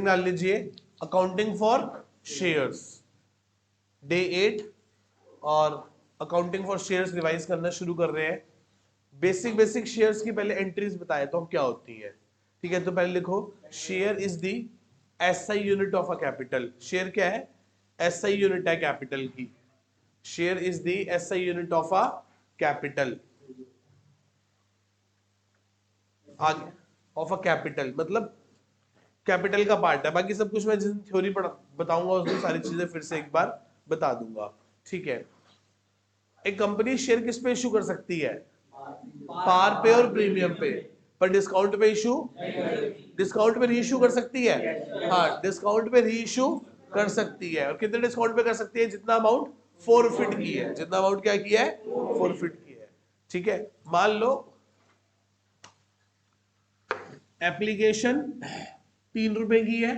Heading डाल लीजिए accounting for shares day 8 और अकाउंटिंग फॉर शेयर्स रिवाइज करना शुरू कर रहे हैं। बेसिक शेयर्स की पहले एंट्रीज बताए तो हम क्या होती है। ठीक है, तो पहले लिखो share is the SI unit of a capital. Share क्या है? एसआई यूनिट है कैपिटल की। Share is the SI unit of a capital. आगे ऑफ अ कैपिटल मतलब कैपिटल का पार्ट है। बाकी सब कुछ मैं जिस थ्योरी बताऊंगा उसमें सारी चीजें फिर से एक बार बता दूंगा। ठीक है, एक कंपनी शेयर किस पे इशू कर सकती है? पार पे और प्रीमियम पे। पर डिस्काउंट पे इशू, डिस्काउंट पे री इशू कर सकती है। हाँ, डिस्काउंट पे री इशू कर सकती है। और कितने डिस्काउंट पे कर सकती है? जितना अमाउंट फोरफिट की है। जितना अमाउंट क्या की है? फोरफिट की है। ठीक है, मान लो एप्लीकेशन 3 रुपए की है,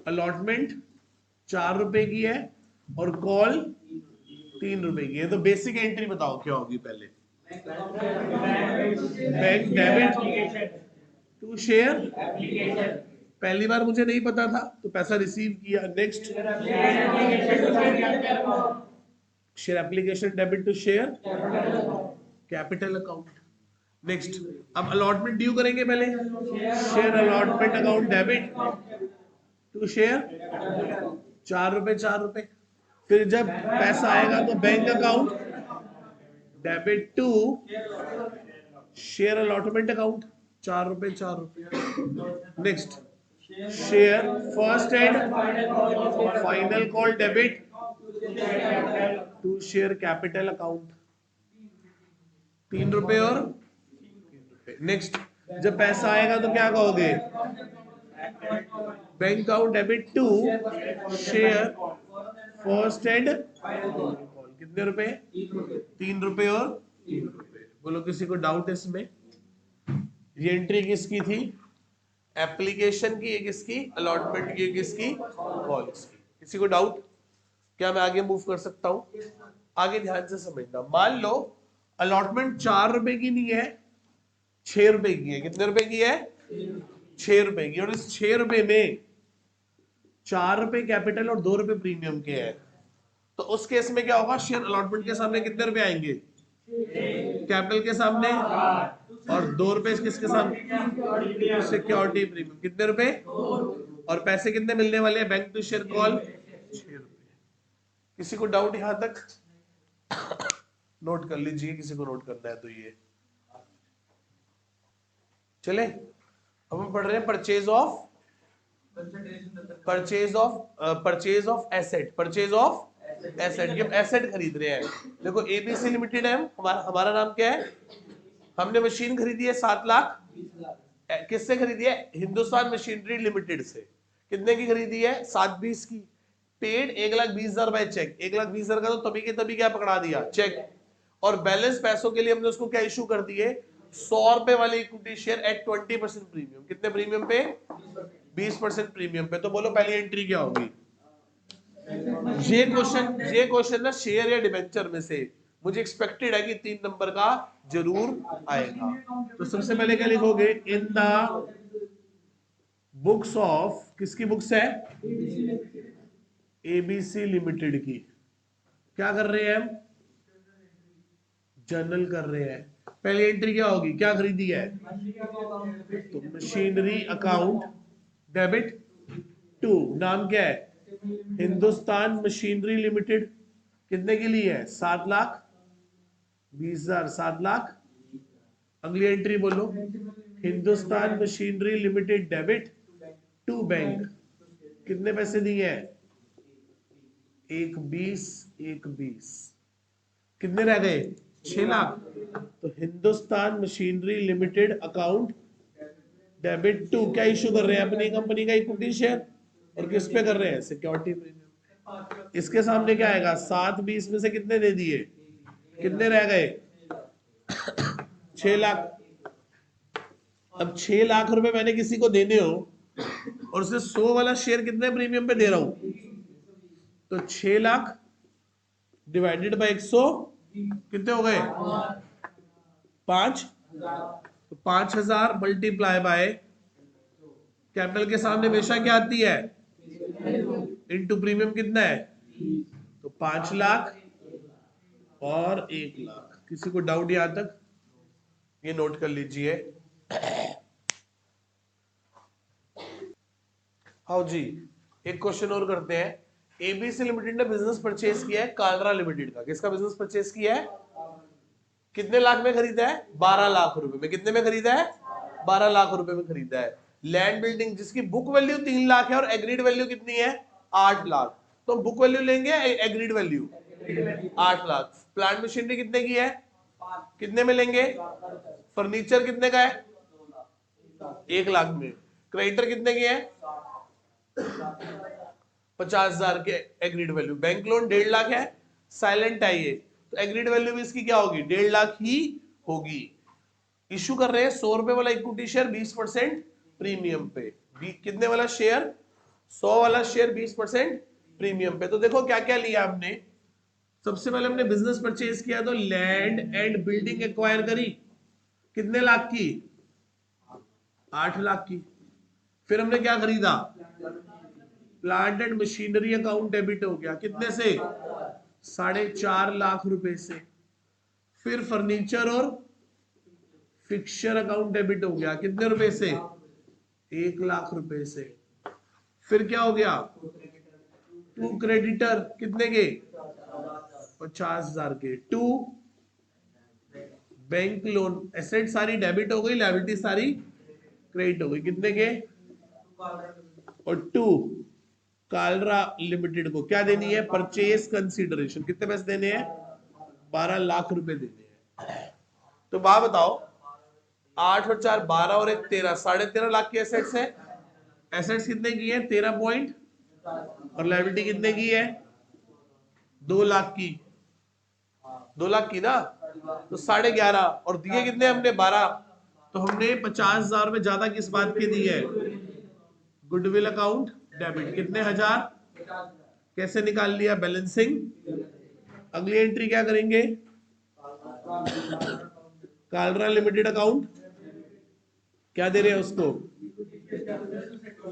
अलॉटमेंट 4 रुपए की है और कॉल 3 रुपए की है। तो बेसिक एंट्री बताओ क्या होगी? पहले बैंक डेबिट टू शेयर। पहली बार मुझे नहीं पता था तो पैसा रिसीव किया। Next share application debit to share capital account. Next अब अलॉटमेंट ड्यू करेंगे पहले। Share allotment account debit to share 4 रुपए 4 रुपए। फिर जब पैसा आएगा तो bank account debit to share allotment account 4 रुपए 4 रुपए। Next share first and final call debit to share capital account 3 रुपए और 3 रुपए। नेक्स्ट जब पैसा आएगा तो क्या कहोगे? Bank account debit to share first and call. कितने रुपए? 3 रुपए और 3 रुपए। बोलो किसी को डाउट इसमें? ये एंट्री किसकी थी? एप्लीकेशन की। एक किसकी? अलॉटमेंट की। एक किसकी? कॉल की। किसी को डाउट? क्या मैं आगे मूव कर सकता हूं? आगे ध्यान से समझना। मान लो अलॉटमेंट 4 रुपए की नहीं है, 6 रुपए की है। कितने रुपए की है? 6 रुपए की। और इस 6 रुपए में 4 रुपए कैपिटल और 2 रुपए प्रीमियम के हैं। तो उस केस में क्या होगा? शेयर अलॉटमेंट के सामने कितने रुपए आएंगे? कैपिटल के सामने। और 2 रुपए किसके सामने? Security premium. कितने रुपए? और पैसे कितने मिलने वाले हैं? बैंक टू शेयर कॉल 6 रुपए। किसी को डाउट यहां तक? नोट कर लीजिए, किसी को नोट करना है तो ये चले। अब हम पढ़ रहे हैं purchase of asset. Purchase of asset. ये एसेट खरीद रहे हैं। देखो एबीसी लिमिटेड है, हमारा नाम क्या है? हमने मशीन खरीदी है 7 लाख। किससे खरीदी है? हिंदुस्तान मशीनरी लिमिटेड से। कितने की खरीदी है? 720 की। Paid 1,20,000 bye check. 1,20,000 का तो तभी के तभी क्या पकड़ा दिया? चेक। और बैलेंस पैसों के लिए हमने उसको क्या इशू कर दिए? 100 रुपए वाले इक्विटी शेयर एट 20% प्रीमियम। कितने प्रीमियम पे? 20% प्रीमियम पे। तो बोलो पहली एंट्री क्या होगी? ये क्वेश्चन ना शेयर या डिबेंचर में से मुझे एक्सपेक्टेड है कि 3 नंबर का जरूर आएगा। तो सबसे पहले क्या लिखोगे? इन द बुक्स ऑफ, किसकी बुक्स है? एबीसी लिमिटेड की। क्या कर रहे हैं हम? जर्नल कर रहे हैं। पहली एंट्री क्या होगी? क्या खरीदी है? तो मशीनरी अकाउंट डेबिट टू, नाम क्या है? Hindustan machinery limited. कितने के लिए है? 7,20,000। 7 लाख। अगली एंट्री बोलो। Hindustan machinery limited debit to bank. कितने पैसे दिए हैं? 1,20, 1,20। कितने रह गए? 6 लाख। तो Hindustan machinery limited account debit to, क्या इशू कर रहे हैं? अपनी कंपनी का इक्विटी शेयर। और किस पे कर रहे हैं? Security premium. इसके सामने क्या आएगा? 7,20 में से कितने दे दिए? कितने रह गए? 6 लाख। अब 6 लाख रुपए मैंने किसी को देने हो और उसे 100 वाला शेयर कितने प्रीमियम पे दे रहा हूं? तो 6 लाख डिवाइडेड बाय 100 कितने हो गए? 5। तो 5,000 मल्टीप्लाई बाय कैपिटल के सामने हमेशा क्या आती है? इनटू प्रीमियम कितना है? तो 5 लाख और 1 लाख। किसी को डाउट यहां तक? ये नोट कर लीजिए। हाँ जी, एक क्वेश्चन और करते हैं। एबीसी लिमिटेड ने बिजनेस परचेज किया है कालरा लिमिटेड का। किसका बिजनेस परचेज किया है? कितने लाख में खरीदा है? 12 लाख रुपए में। कितने में खरीदा है? 12 लाख रुपए में खरीदा है। लैंड बिल्डिंग जिसकी बुक वैल्यू 3 लाख है और एग्रीड वैल्यू कितनी है? 8 लाख। तो बुक वैल्यू लेंगे agreed value? 8 lakh. Plant machinery कितने की है? कितने में लेंगे? फर्नीचर कितने का है? 1 लाख में। क्रेडिटर कितने के हैं? 50,000 के agreed value. Bank loan 1.5 lakh है, साइलेंट है ये, तो एग्रीड वैल्यू भी इसकी क्या होगी? 1.5 लाख ही होगी। इशू कर रहे हैं 100 रुपए वाला इक्विटी शेयर 20% प्रीमियम पे। कितने वाला शेयर? 100 वाला शेयर 20% प्रीमियम पे। तो देखो क्या क्या लिया हमने। सबसे पहले हमने बिजनेस परचेज किया, तो लैंड एंड बिल्डिंग एक्वायर करी। कितने लाख की? 8 लाख की। फिर हमने क्या खरीदा? Plant and machinery account debit हो गया। कितने से? 4.5 लाख रुपए से। फिर फर्नीचर और फिक्सचर अकाउंट डेबिट हो गया। कितने रुपए से? 1 लाख रुपए से। फिर क्या हो गया? टू क्रेडिटर कितने के? 50,000 के। To bank loan. एसेट सारी डेबिट हो गई, लायबिलिटी सारी क्रेडिट हो गई। कितने के? और टू कालरा लिमिटेड को क्या देनी है? Purchase consideration. कितने पैसे देने हैं? 12 लाख रुपए देने हैं। तो बात बताओ, 8 और 4 12 और 1 13, 13.5 लाख की एसेट्स है। एसेट्स कितने की है? 13 पॉइंट। और लायबिलिटी कितने की है? 2 लाख की। 2 लाख की ना, तो 11.5 और दिए कितने हमने? 12। तो हमने 50,000 में ज्यादा किस बात के दिए है? Goodwill account debit. कितने हजार? कैसे निकाल लिया? बैलेंसिंग। अगली एंट्री क्या करेंगे? कालरा लिमिटेड अकाउंट क्या दे रहे हैं उसको?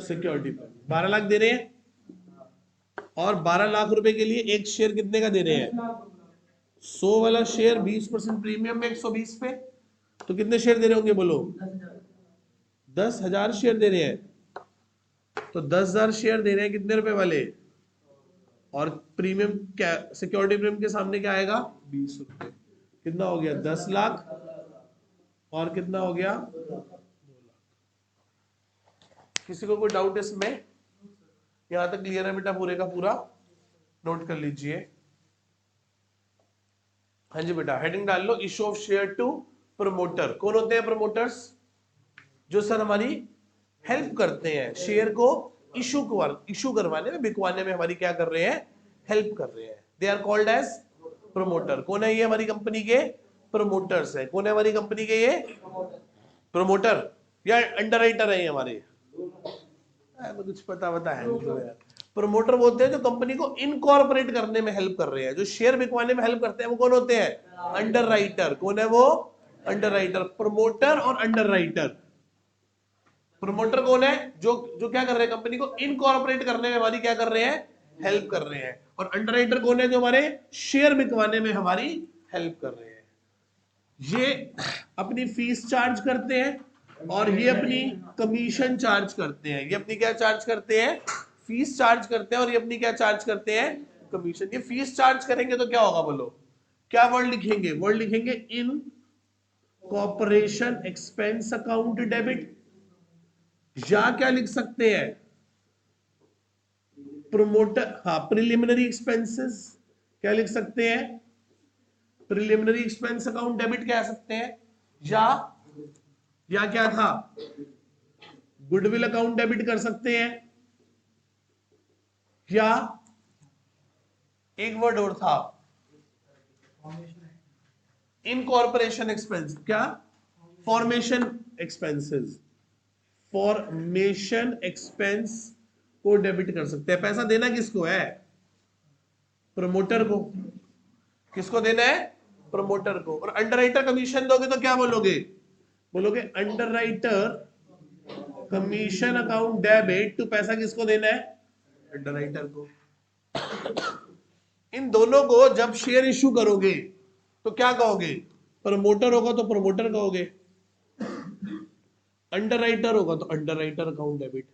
सिक्योरिटी पर 12 लाख दे रहे हैं। और 12 लाख रुपए के लिए एक शेयर कितने का दे रहे हैं? 100 वाला शेयर 20% प्रीमियम में 120 पे। तो कितने शेयर दे रहे होंगे बोलो? 10,000 शेयर दे रहे हैं। तो 10,000 शेयर दे रहे हैं कितने रुपए वाले? और प्रीमियम क्या? सिक्योरिटी प्रीमियम के सामने क्या आएगा? 20 रुपए। कितना हो गया? 10 लाख। और कितना हो गया? 2 लाख। किसी को कोई डाउट इसमें? यहां तक क्लियर है बेटा? पूरे का पूरा नोट कर लीजिए। हाँ जी बेटा, हेडिंग डाल लो, issue of share to promoter. कौन होते हैं प्रमोटर्स? जो सर हमारी हेल्प करते हैं शेयर को इशू करवाने में, बिकवाने में हमारी क्या कर रहे हैं? हेल्प कर रहे हैं। They are called as promoter. कौन है ये? हमारी कंपनी के प्रमोटर्स है। कौन है हमारी कंपनी के ये प्रमोटर या अंडरराइटर है ये हमारे? कुछ पता है तो यार। प्रमोटर बोलते हैं जो कंपनी को इनकॉर्पोरेट करने में हेल्प कर रहे हैं, जो शेयर बिकवाने में हेल्प करते हैं, वो कौन होते हैं? अंडरराइटर। कौन है वो? अंडरराइटर। प्रमोटर और अंडरराइटर। प्रमोटर कौन है? जो जो क्या कर रहे हैं? कंपनी को इनकॉर्पोरेट करने में हमारी क्या कर रहे हैं? हेल्प कर रहे हैं। और अंडरराइटर कौन है? जो हमारे शेयर बिकवाने में हमारी हेल्प कर रहे हैं। ये अपनी फीस चार्ज करते हैं और ये अपनी कमीशन चार्ज करते हैं। ये अपनी क्या चार्ज करते हैं? फीस चार्ज करते हैं। और ये अपनी क्या चार्ज करते हैं? कमीशन। ये फीस चार्ज करेंगे तो क्या होगा बोलो? क्या वर्ड लिखेंगे? वर्ड लिखेंगे इन कॉर्पोरेशन एक्सपेंस अकाउंट डेबिट। या क्या लिख सकते हैं? प्रोमोटर, हाँ, प्रिलिमिनरी एक्सपेंसेस। क्या लिख सकते हैं? प्रिलिमिनरी एक्सपेंस अकाउंट डेबिट कह सकते हैं। या क्या था? गुडविल अकाउंट डेबिट कर सकते हैं। या एक वर्ड और था, इनकॉर्पोरेशन एक्सपेंस। क्या? Formation expenses. फॉर्मेशन एक्सपेंस को डेबिट कर सकते हैं। पैसा देना किसको है? प्रमोटर को। किसको देना है? प्रमोटर को। और अंडरराइटर कमीशन दोगे तो क्या बोलोगे? बोलोगे underwriter commission account debit to, पैसा किसको देना है? अंडरराइटर को। इन दोनों को जब शेयर इशू करोगे तो क्या कहोगे? प्रमोटर होगा तो प्रमोटर कहोगे, अंडरराइटर होगा तो अंडरराइटर अकाउंट डेबिट।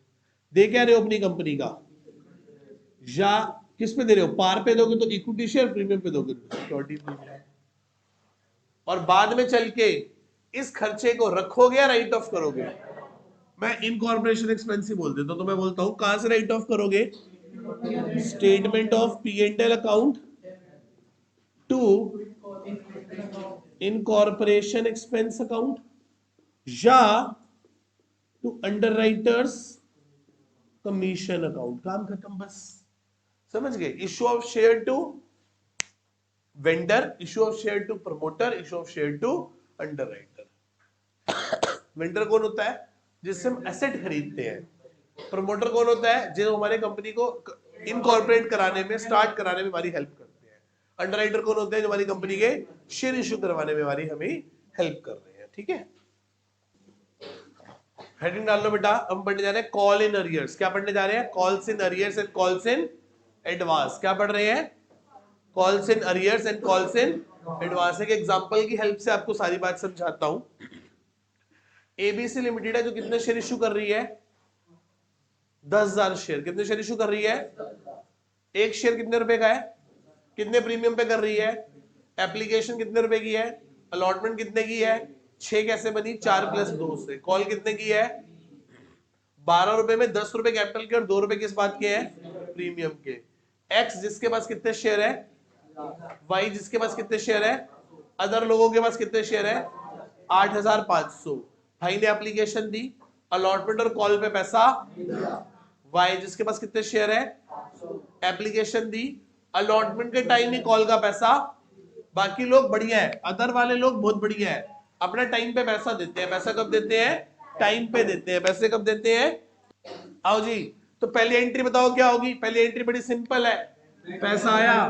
दे क्या रहे हो अपनी कंपनी का, या किस पे दे रहे हो? पार पे दोगे तो इक्विटी शेयर, प्रीमियम पे दोगे तो सिक्योरिटी प्रीमियम। और बाद में चल के इस खर्चे को रखोगे या राइट ऑफ करोगे? मैं इनकॉर्पोरेशन एक्सपेंस ही बोल देता हूं, तो मैं बोलता हूं कहां से राइट ऑफ करोगे? Statement of P&L account to incorporation expense account, या टू अंडरराइटर्स कमीशन अकाउंट। काम खत्म, बस समझ गए? Issue of share to vendor, issue of share to promoter, issue of share to underwriter. Vendor कौन होता है? जिससे हम एसेट खरीदते हैं। प्रमोटर कौन होता है? जो हमारे कंपनी को इनकॉर्पोरेट कराने में, स्टार्ट कराने में हमारी हेल्प करते हैं। अंडरराइटर कौन होते हैं? जो हमारी कंपनी के शेयर इशू करवाने में हमें हेल्प कर रहे हैं। ठीक है, हेडिंग डाल लो बेटा। हम पढ़ने जा रहे हैं कॉल इन अरियर्स। क्या पढ़ने जा रहे हैं? Calls in arrears and calls in advance. क्या पढ़ रहे हैं? Calls in arrears and calls in advance. एक एग्जांपल की हेल्प से आपको सारी बात समझाता हूं। एबीसी लिमिटेड है जो कितने शेयर इशू कर रही है? 10,000 शेयर। कितने शेयर इशू कर रही है? एक शेयर कितने रुपए का है? कितने प्रीमियम पे कर रही है? एप्लीकेशन कितने रुपए की है? अलॉटमेंट कितने की है? 6 कैसे बनी? 4 + 2 से। कॉल कितने की है? 12 रुपए में 10 रुपए कैपिटल के और 2 रुपए किस बात के हैं? प्रीमियम के। एक्स जिसके पास कितने शेयर है? वाई जिसके पास कितने शेयर है? अदर लोगों के पास कितने शेयर है? 8,500। भाई ने एप्लीकेशन दी, अलॉटमेंट और कॉल पे पैसा। वाई जिसके पास कितने शेयर है? एप्लीकेशन दी, अलॉटमेंट के टाइम ही कॉल का पैसा। बाकी लोग बढ़िया है, अदर वाले लोग बहुत बढ़िया है, अपना टाइम पे पैसा देते हैं। पैसा कब देते हैं? टाइम पे देते हैं। पैसे कब देते हैं? आओ जी, तो पहली एंट्री बताओ क्या होगी? पहली एंट्री बड़ी सिंपल है। पैसा आया,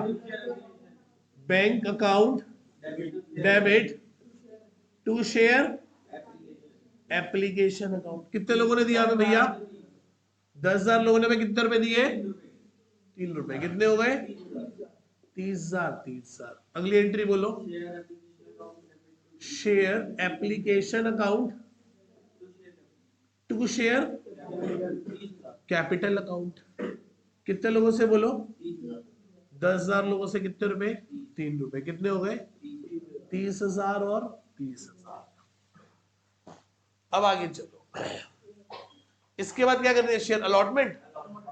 bank account debit to share application account. कितने लोगों ने दिया हमें भैया? 10,000 लोगों ने हमें कितने रुपए दिए? 3 रुपए। कितने हो गए? 30,000। 30,000। अगली एंट्री बोलो। Share application account to share capital account. कितने लोगों से बोलो? 10,000 लोगों से कितने रुपए? 3 रुपए। कितने हो गए? 30,000 और 30,000। अब आगे चलो, इसके बाद क्या करनी है? Share allotment.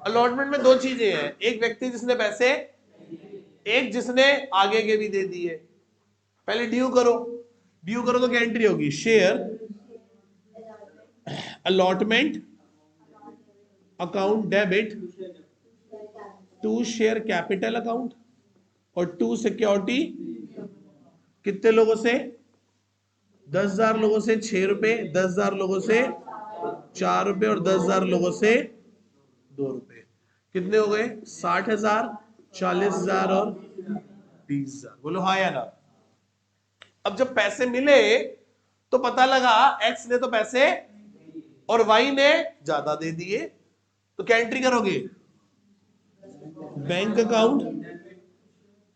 अलॉटमेंट में 2 चीजें हैं, एक व्यक्ति जिसने पैसे, एक जिसने आगे के भी दे दिए। पहले ड्यू करो। ड्यू करो तो क्या एंट्री होगी? Share allotment account debit to share capital account और टू सिक्योरिटी। कितने लोगों से? 10,000 लोगों से 6 रुपए, 10,000 लोगों से 4 रुपए और 10,000 लोगों से 2 रुपए। कितने हो गए? 60,000, 40,000 और 30,000। बोलो हाँ या ना। अब जब पैसे मिले तो पता लगा एक्स ने तो पैसे और वाई ने ज्यादा दे दिए, तो क्या एंट्री करोगे? Bank account.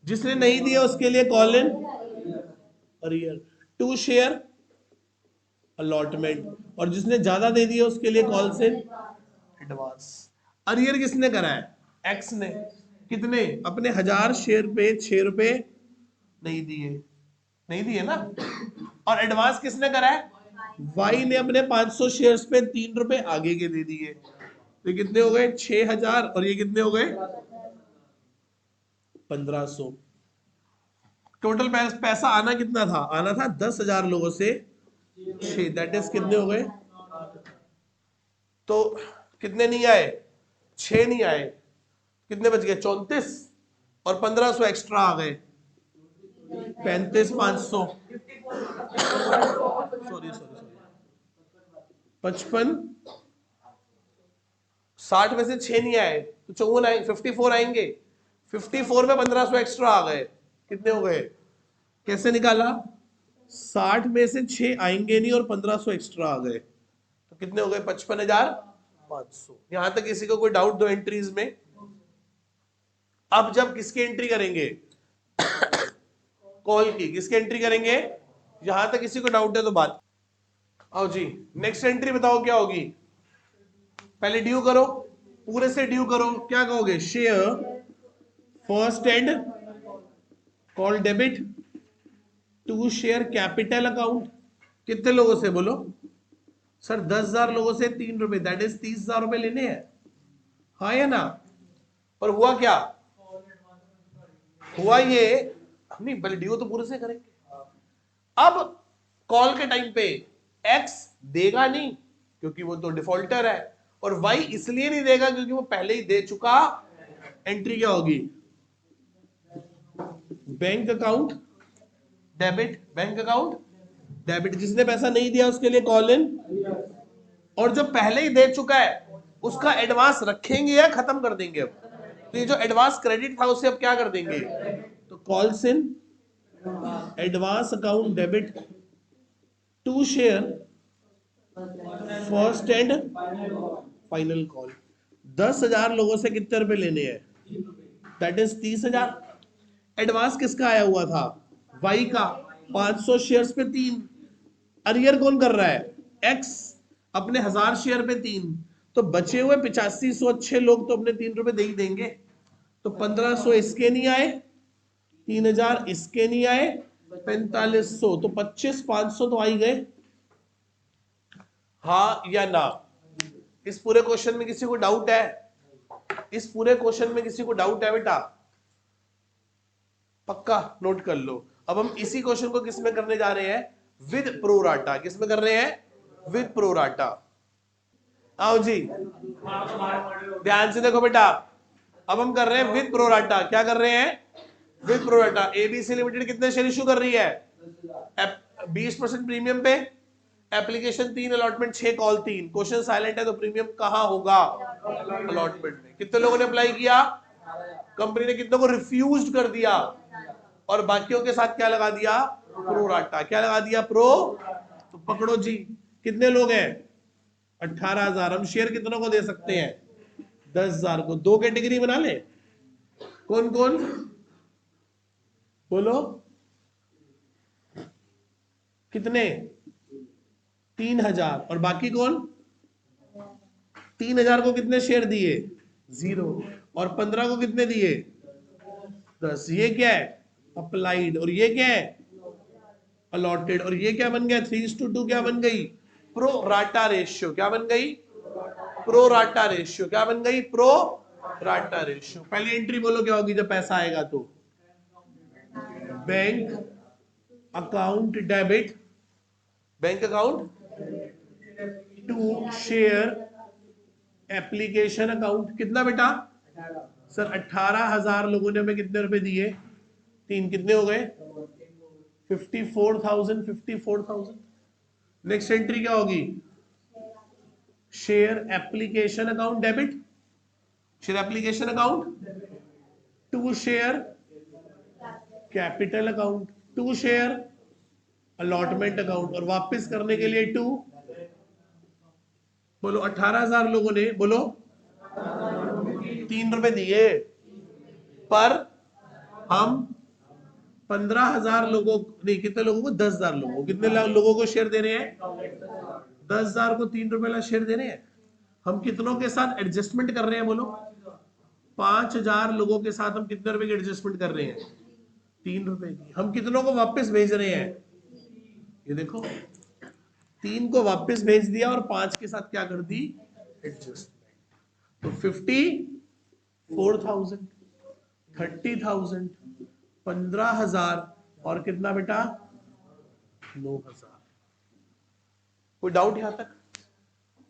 जिसने नहीं दिया उसके लिए call in arrear to share allotment, और जिसने ज्यादा दे दिया उसके लिए कॉल इन एडवांस। अरियर किसने करा है? एक्स ने। कितने? अपने 1000 शेयर पे 6 रुपए नहीं दिए, नहीं दिए ना। और एडवांस किसने करा है? वाई ने अपने 500 शेयर्स पे 3 रुपए आगे के दे दिए। तो कितने हो गए? 6,000 और ये कितने हो गए? 1,500। टोटल पैसा आना कितना था? आना था 10,000 लोगों से 6, दैट इज कितने हो गए? तो कितने नहीं आए? 6 नहीं आए। कितने बच गए? 34 और 1,500 एक्स्ट्रा आ गए, 35,500। सॉरी 55। 60 में से 6 नहीं आए तो 54 आए, 54 आएंगे। 54 में 1,500 एक्स्ट्रा आ गए, कितने हो गए? कैसे निकाला? 60 में से 6 आएंगे नहीं और 1,500 एक्स्ट्रा आ गए, तो कितने हो गए 55,500। यहां तक किसी को कोई डाउट दो एंट्रीज में? अब जब किसकी एंट्री करेंगे कॉल की, किसकी एंट्री करेंगे? यहां तक किसी को डाउट है तो बात आओ जी। नेक्स्ट एंट्री बताओ क्या होगी? पहले ड्यू करो, पूरे से ड्यू करो। क्या कहोगे? Share first and call debit to share capital account. कितने लोगों से बोलो? सर 10,000 लोगों से 3 रुपए, दैट इज 30,000 रुपए लेने हैं। हाँ या ना? पर हुआ क्या? हुआ ये नहीं, पहले ड्यू तो पूरे से करेंगे। अब कॉल के टाइम पे एक्स देगा नहीं क्योंकि वो तो डिफॉल्टर है, और वाई इसलिए नहीं देगा क्योंकि वो पहले ही दे चुका। एंट्री क्या होगी? Bank account debit, bank account debit. जिसने पैसा नहीं दिया उसके लिए कॉल इन, और जो पहले ही दे चुका है उसका एडवांस रखेंगे या खत्म कर देंगे? अब तो ये जो एडवांस क्रेडिट था उसे अब क्या कर देंगे? तो calls in advance account debit to share first and final call. 10,000 लोगों से कितने रुपए लेने हैं? That is 30,000। एडवांस किसका आया हुआ था? वाई का। 500 शेयर्स पे 3। अरियर कौन कर रहा है? एक्स। अपने 1000 शेयर पे 3, तो बचे हुए 8500 अच्छे लोग तो अपने 3 रुपए दे ही देंगे। तो 1500 इसके नहीं आए, 3000 इसके नहीं आए, 4500, तो 25,500 तो आ ही गए। हाँ या ना? इस पूरे क्वेश्चन में किसी को डाउट है? इस पूरे क्वेश्चन में किसी को डाउट है बेटा? पक्का नोट कर लो। अब हम इसी क्वेश्चन को किस में करने जा रहे हैं? With pro rata. किस में कर रहे हैं? With pro rata. आओ जी, ध्यान से देखो बेटा। अब हम कर रहे हैं विद प्रोराटा। क्या कर रहे हैं? With pro rata. एबीसी लिमिटेड कितने शेयर इशू कर रही है? 20% प्रीमियम पे, application 3, allotment 6, call 3। Question silent है तो प्रीमियम कहां होगा? अलॉटमेंट में। कितने लोगों ने अप्लाई किया? कंपनी ने कितनों को रिफ्यूज कर दिया, और बाकियों के साथ क्या लगा दिया? प्रोराटा। क्या लगा दिया? प्रो। तो पकड़ो जी, कितने लोग हैं? 18,000। हम शेयर कितनों को दे सकते हैं? 10,000 को। 2 कैटेगरी बना ले। कौन कौन बोलो? कितने? 3,000। और बाकी कौन? 3,000 को कितने शेयर दिए? 0। और 15 को कितने दिए? 10। ये क्या है? अप्लाइड। और ये क्या है? अलॉटेड। और ये क्या बन गया? 3:2 क्या बन गई? Pro rata ratio. क्या बन गई? Pro rata ratio. क्या बन गई? Pro rata ratio. पहली एंट्री बोलो क्या होगी जब पैसा आएगा? तो bank account debit, bank account to share application account. कितना बेटा? सर 18,000 लोगों ने हमें कितने रुपए दिए? 3। कितने हो गए? 54,000। 54,000। नेक्स्ट एंट्री क्या होगी? Share application account debit, share application account to share capital account, to share allotment account, और वापस करने के लिए 2। बोलो 18,000 लोगों ने बोलो 3 रुपए दिए, पर हम 15,000 लोगों नहीं, कितने लोगों को? 10,000 लोगों को। कितने लोगों को शेयर दे रहे हैं? 10,000 को 3 रुपए वाला शेयर दे रहे हैं। हम कितनों के साथ एडजस्टमेंट कर रहे हैं? बोलो 5,000 लोगों के साथ हम कितने रुपए की एडजस्टमेंट कर रहे हैं? 3 रुपए की। हम कितनों को वापस भेज रहे हैं? ये देखो, 3 को वापस भेज दिया और 5 के साथ क्या कर दी? एडजस्टमेंट। तो 54,000, 30,000, 15,000 और कितना बेटा? 9,000। कोई डाउट यहां तक?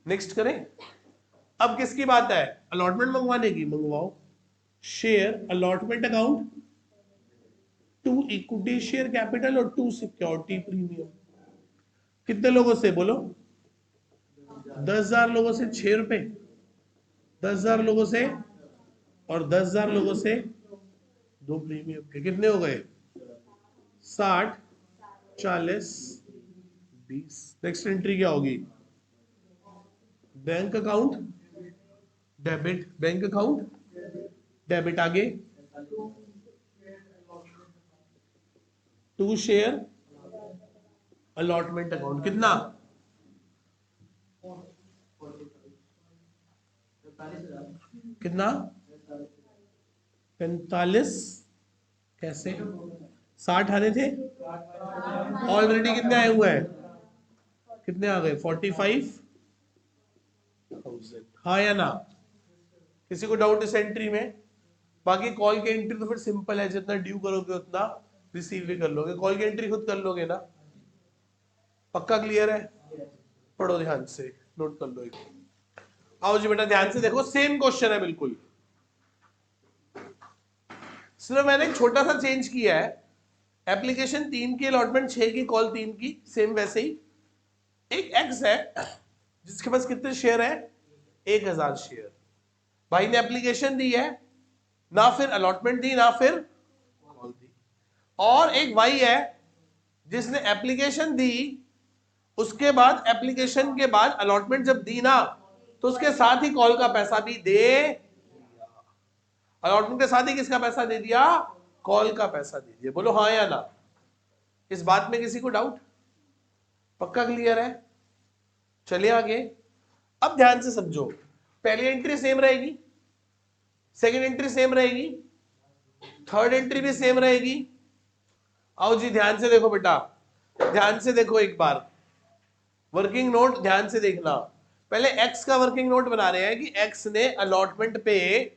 नेक्स्ट करें। अब किसकी बात है? अलॉटमेंट मंगवाने की। मंगवाओ। Share allotment account to equity share capital और टू सिक्योरिटी प्रीमियम। कितने लोगों से? बोलो 10,000 लोगों से 6 रुपए, 10,000 लोगों से, और 10,000 लोगों से 2 प्रीमियम के। कितने हो गए? 60, 40, 20। नेक्स्ट एंट्री क्या होगी? Bank account debit, bank account debit. आगे टू शेयर अलॉटमेंट अकाउंट, कितना? कितना? 45। कैसे 60 आने थे? ऑलरेडी कितने आए हुए हैं? कितने आ गए? 45,000। हाँ या ना? किसी को डाउट इस एंट्री में? बाकी कॉल की एंट्री तो फिर सिंपल है, जितना ड्यू करोगे उतना रिसीव भी कर लोगे। कॉल की एंट्री खुद कर लोगे ना? पक्का क्लियर है? पढ़ो ध्यान से, नोट कर लो एक। आओ जी बेटा ध्यान से देखो, सेम क्वेश्चन है बिल्कुल, सिर्फ मैंने एक छोटा सा चेंज किया है। एप्लीकेशन 3 की अलॉटमेंट 6 की, कॉल 3 की, सेम वैसे ही। एक एक्स है जिसके पास कितने शेयर है? 1000 शेयर। भाई ने एप्लीकेशन दी है, ना फिर अलॉटमेंट दी ना फिर कॉल दी। और एक वाई है जिसने एप्लीकेशन दी, उसके बाद एप्लीकेशन के बाद अलॉटमेंट जब दी ना, तो उसके साथ ही कॉल का पैसा भी दे, अलॉटमेंट के साथ ही किसका पैसा दे दिया? कॉल का पैसा दे दिया। बोलो हाँ या ना? इस बात में किसी को डाउट? पक्का क्लियर है? चलिए आगे। अब ध्यान से समझो, पहली एंट्री सेम रहेगी, सेकंड एंट्री सेम रहेगी, थर्ड एंट्री भी सेम रहेगी। आओ जी ध्यान से देखो बेटा, ध्यान से देखो एक बार, वर्किंग नोट ध्यान से देखना। पहले एक्स का वर्किंग नोट बना रहे हैं कि एक्स ने अलॉटमेंट पे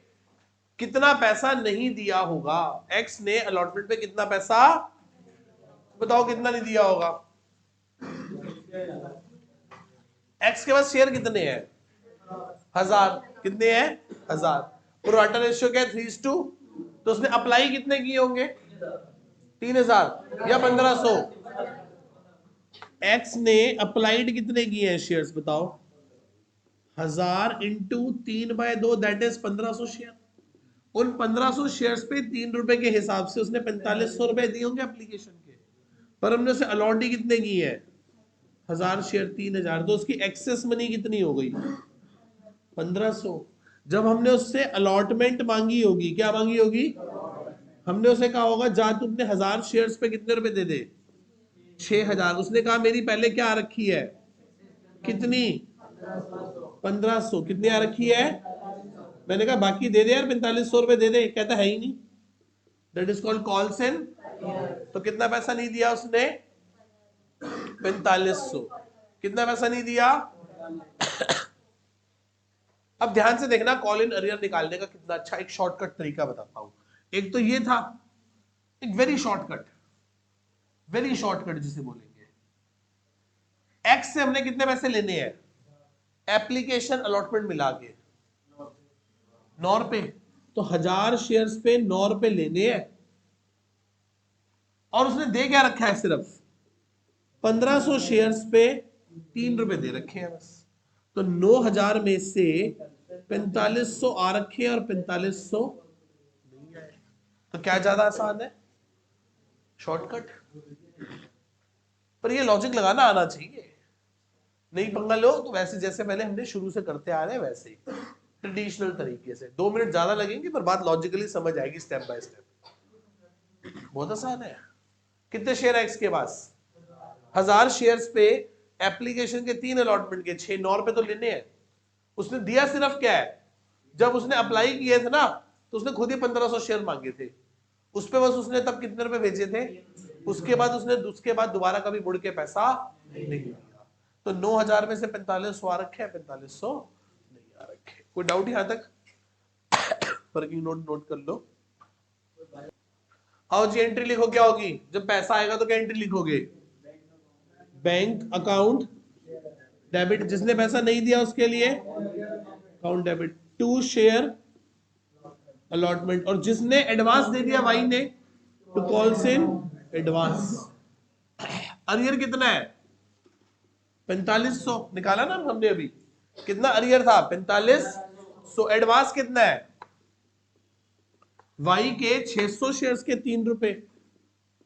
कितना पैसा नहीं दिया होगा। एक्स ने अलॉटमेंट पे कितना पैसा, बताओ कितना नहीं दिया होगा? एक्स के पास शेयर कितने हैं? 1000। कितने हैं? 1000। प्रोराटा रेशियो क्या है? 3:2। तो उसने अप्लाई कितने किए होंगे? 3000 या 1500? एक्स ने अप्लाइड कितने किए हैं शेयर्स, बताओ? 1000 इंटू 3/2, दैट इज 1500 शेयर। उन 1500 शेयर्स पे 3 रुपए के हिसाब से उसने 4500 रुपए दिए होंगे एप्लीकेशन के, पर हमने उसे अलॉट ही कितने की है? 1000 शेयर 3000। तो उसकी एक्सेस मनी कितनी हो गई? 1500। जब हमने उससे अलॉटमेंट मांगी होगी, क्या मांगी होगी? हमने उसे कहा होगा जा तू अपने 1000 शेयर्स पे कितने रुपए दे दे? 6000। उसने कहा मेरी पहले क्या आ रखी है? कितनी? 1500। कितनी आ रखी है? मैंने कहा बाकी दे दे यार, 4500 रुपए दे दे। कहता है ही नहीं। दैट इज कॉल्ड कॉल्स इन। तो कितना पैसा नहीं दिया उसने? 4500। कितना पैसा नहीं दिया? अब ध्यान से देखना, कॉल इन अरियर निकालने का कितना अच्छा एक शॉर्टकट तरीका बताता हूं। एक तो ये था, एक वेरी शॉर्टकट जिसे बोलेंगे। एक्स से हमने कितने पैसे लेने हैं? एप्लीकेशन अलॉटमेंट मिला के 9 रुपए। तो 1000 शेयर्स पे 9 रुपए लेने हैं, और उसने दे क्या रखा है? सिर्फ 1500 शेयर्स पे 3 रुपए दे रखे हैं बस। तो 9000 में से 4500 आ रखे हैं और 4500 नहीं आए। तो क्या ज्यादा आसान है? शॉर्टकट। पर ये लॉजिक लगाना आना चाहिए, नहीं पंगा लो तो वैसे जैसे पहले हमने शुरू से करते आ रहे हैं वैसे ही ट्रेडिशनल तरीके से। 2 मिनट ज्यादा लगेंगे पर बात लॉजिकली समझ आएगी स्टेप बाय स्टेप। बहुत आसान है। कितने शेयर है एक्स के पास? 1000 शेयर्स पे एप्लीकेशन के 3 अलॉटमेंट के 6, 9 रुपए तो लेने हैं। उसने दिया सिर्फ क्या है? जब उसने अप्लाई किए थे ना, तो उसने खुद ही 1500 शेयर मांगे थे। उस पे बस उसने तब कितने रुपए भेजे थे? उसके बाद दोबारा कभी मुड़ के पैसा नहीं दिया। तो 9000 में से 4500 आ रखे हैं, 4500 नहीं आ रखे। कोई डाउट यहां तक? वर्किंग नोट कर लो। आओ जी एंट्री लिखो, क्या होगी जब पैसा आएगा? तो क्या एंट्री लिखोगे? Bank account debit. जिसने पैसा नहीं दिया उसके लिए account debit. To share allotment. और जिसने एडवांस दे दिया वाई ने, to calls in advance. Arrear कितना है? 4500 निकाला ना हमने अभी। कितना अरियर था? 4500। एडवांस कितना है? वाई के 600 शेयर्स के 3 रुपए,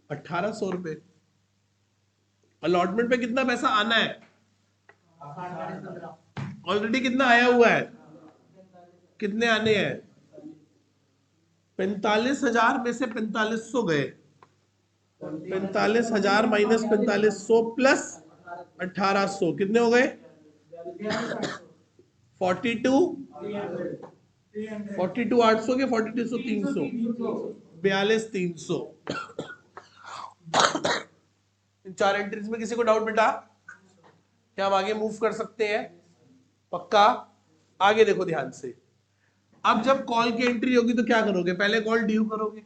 1800 रुपए। अलॉटमेंट पे कितना पैसा आना है? ऑलरेडी कितना आया हुआ है, कितने आने हैं, 45,000 में से 4500 गए, 45,000 माइनस 4500 प्लस 1800 कितने हो गए, 42 800 के 4200 300 42,300। इन 4 एंट्रीज में किसी को डाउट बेटा? क्या हम आगे मूव कर सकते हैं? पक्का? आगे देखो ध्यान से। अब जब कॉल की एंट्री होगी तो क्या करोगे? पहले कॉल ड्यू करोगे,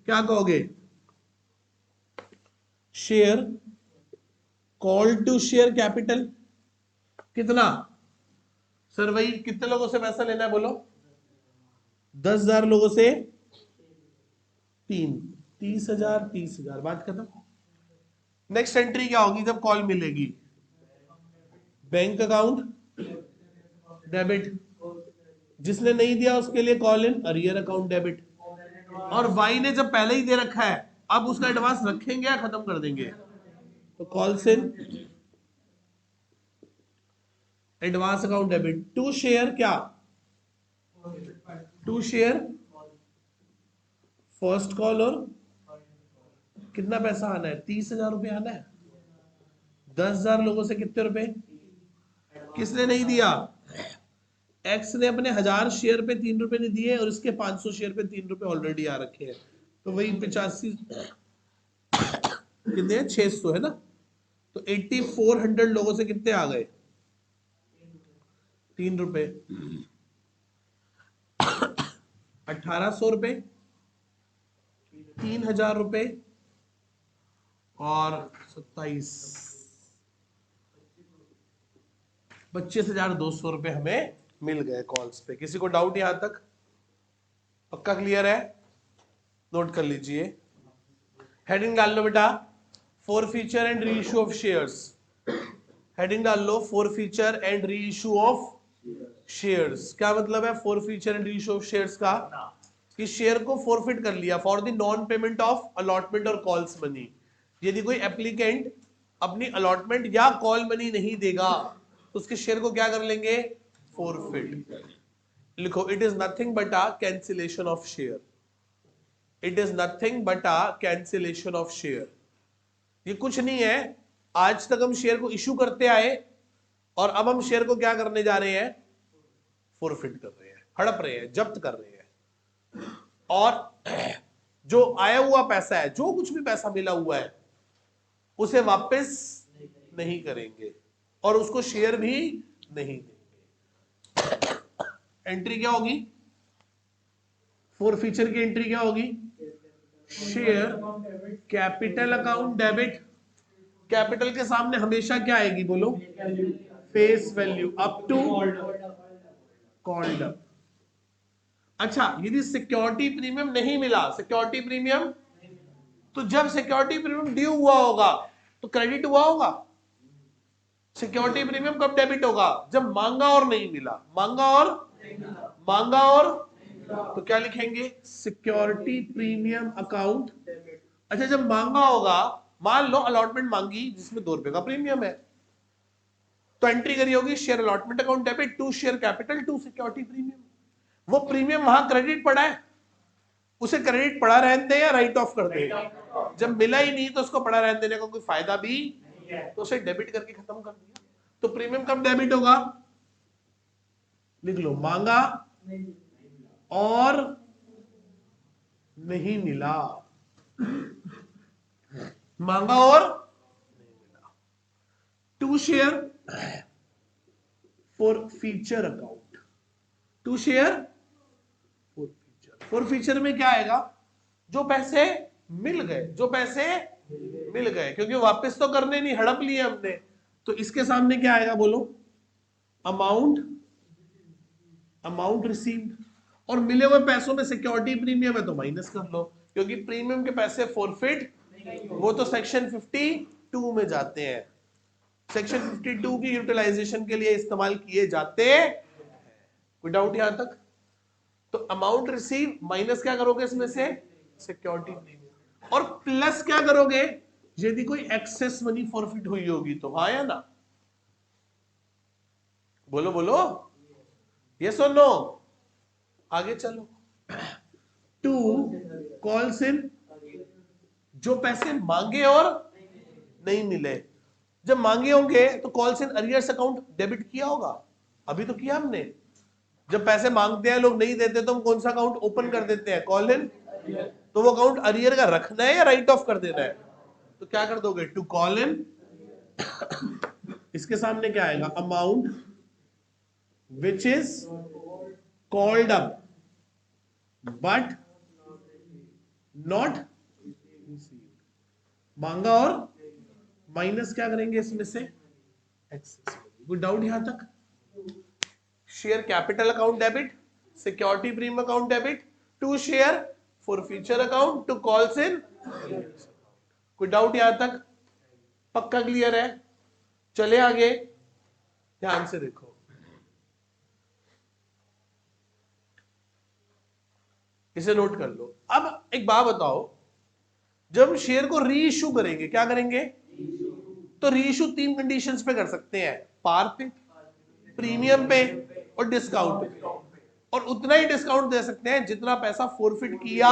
क्या कहोगे? Share call to share capital कितना? सर वही कितने लोगों से पैसा लेना है बोलो? 10,000 लोगों से 3, 30,000 30,000, बात खत्म। नेक्स्ट एंट्री क्या होगी जब कॉल मिलेगी? बैंक अकाउंट डेबिट, जिसने नहीं दिया उसके लिए call in arrear account debit. और वाई ने जब पहले ही दे रखा है, अब उसका एडवांस रखेंगे या खत्म कर देंगे? तो calls in advance account debit. To share क्या? टू शेयर फर्स्ट कॉल, और कितना पैसा आना है? 30,000 रुपए आना है। 10,000 लोगों से कितने रुपए? किसने नहीं दिया? एक्स ने अपने 1000 शेयर पे 3 रुपए नहीं दिए, और इसके 500 शेयर पे 3 रुपए ऑलरेडी आ रखे हैं, तो वही 85 कितने हैं? 600 है ना। तो 8400 लोगों से कितने आ गए? 3 रुपए। 1800 रुपए, 3,000 रुपए और 27 25,200 रुपए हमें मिल गए कॉल्स पे। किसी को डाउट यहां तक? पक्का क्लियर है? नोट कर लीजिए। हेडिंग डाल लो बेटा, for feature and re issue of shares. Heading डाल लो, for feature and re issue of shares. क्या मतलब है for feature and re issue of shares का? कि शेयर को फॉरफिट कर लिया for the non payment of allotment और कॉल्स मनी। यदि कोई एप्लीकेंट अपनी अलॉटमेंट या कॉल मनी नहीं देगा तो उसके शेयर को क्या कर लेंगे? फॉरफिट। लिखो, it is nothing but a cancellation of share. It is nothing but a cancellation of share. ये कुछ नहीं है, आज तक हम शेयर को इशू करते आए और अब हम शेयर को क्या करने जा रहे हैं? फॉरफिट कर रहे हैं, हड़प रहे हैं, जब्त कर रहे हैं। और जो आया हुआ पैसा है, जो कुछ भी पैसा मिला हुआ है, उसे वापस नहीं करेंगे और उसको शेयर भी नहीं देंगे। एंट्री क्या होगी? फॉर फीचर की एंट्री क्या होगी? Share capital account debit. Capital के सामने हमेशा क्या आएगी बोलो? Face value up to called up. अच्छा, यदि सिक्योरिटी प्रीमियम नहीं मिला, सिक्योरिटी प्रीमियम, तो जब सिक्योरिटी प्रीमियम ड्यू हुआ होगा तो क्रेडिट हुआ होगा। सिक्योरिटी प्रीमियम कब डेबिट होगा? जब मांगा और नहीं मिला। मांगा और मांगा और तो क्या लिखेंगे? Security premium account. अच्छा, जब मांगा होगा, मान लो अलॉटमेंट मांगी जिसमें 2 रुपए का प्रीमियम है, तो एंट्री करी होगी share allotment account debit to share capital to security premium. वो प्रीमियम वहां क्रेडिट पड़ा है, उसे क्रेडिट पड़ा रहने दे या राइट ऑफ कर दे? जब मिला ही नहीं तो उसको पड़ा रहने देने का कोई फायदा भी, तो उसे डेबिट करके खत्म कर दिया। तो प्रीमियम कब डेबिट होगा? लिख लो, मांगा और नहीं मिला। मांगा और नहीं मिला। To share forfeiture account. To share forfeiture. Forfeiture में क्या आएगा? जो पैसे मिल गए, जो पैसे मिल गए, क्योंकि वापस तो करने नहीं, हड़प लिए हमने, तो इसके सामने क्या आएगा बोलो? Amount, amount received. और मिले हुए पैसों में सिक्योरिटी प्रीमियम है तो माइनस कर लो, क्योंकि प्रीमियम के पैसे फॉरफिट वो तो सेक्शन 52 में जाते हैं। सेक्शन 52 की यूटिलाइजेशन के लिए इस्तेमाल किए जाते हैं। कोई डाउट यहां तक? तो अमाउंट रिसीव माइनस क्या करोगे इसमें से? Security premium. और प्लस क्या करोगे? यदि कोई एक्सेस मनी फॉरफिट हुई होगी तो, हाँ या ना? बोलो बोलो, यस और नो। आगे चलो। टू कॉल्स इन, जो पैसे मांगे और नहीं मिले। जब मांगे होंगे तो calls in arrears account debit किया होगा, अभी तो किया हमने। जब पैसे मांगते हैं लोग नहीं देते तो हम कौन सा अकाउंट ओपन कर देते हैं, कॉल इन। तो वो अकाउंट अरियर का रखना है या राइट ऑफ कर देना है, तो क्या कर दोगे, टू कॉल इन। इसके सामने क्या आएगा, amount which is called up but not मांगा, और माइनस क्या करेंगे इसमें से, एक्सेस। कोई डाउट यहां तक? Share capital account debit, security premium account debit, to share forfeiture account, to calls in. कोई डाउट यहां तक? पक्का क्लियर है? चले आगे, ध्यान से देखो। इसे नोट कर लो। अब एक बात बताओ, जब हम शेयर को री इशू करेंगे, क्या करेंगे, तो री इशू 3 कंडीशंस पे कर सकते हैं, पार पे, प्रीमियम पे और डिस्काउंट पे। और उतना ही डिस्काउंट दे सकते हैं जितना पैसा फोरफिट किया।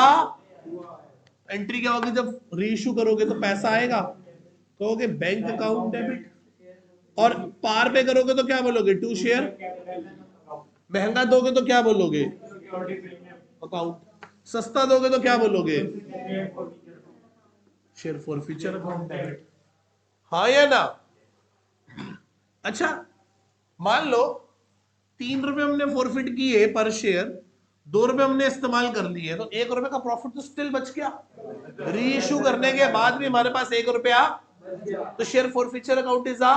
एंट्री क्या होगी, जब री इशू करोगे तो पैसा आएगा, कहोगे बैंक अकाउंट डेबिट, और पार पे करोगे तो क्या बोलोगे, टू शेयर। महंगा दोगे तो क्या बोलोगे, अकाउंट। सस्ता दोगे तो क्या बोलोगे, शेयर फॉरफीचर अकाउंट डेबिट। हाँ या ना? अच्छा, मान लो 3 रुपए हमने फॉरफिट किए पर शेयर, 2 रुपए हमने इस्तेमाल कर लिए, तो 1 रुपए का प्रॉफिट तो स्टिल बच गया। री इशू करने के बाद भी हमारे पास 1 रुपया। तो share forfeiture account is a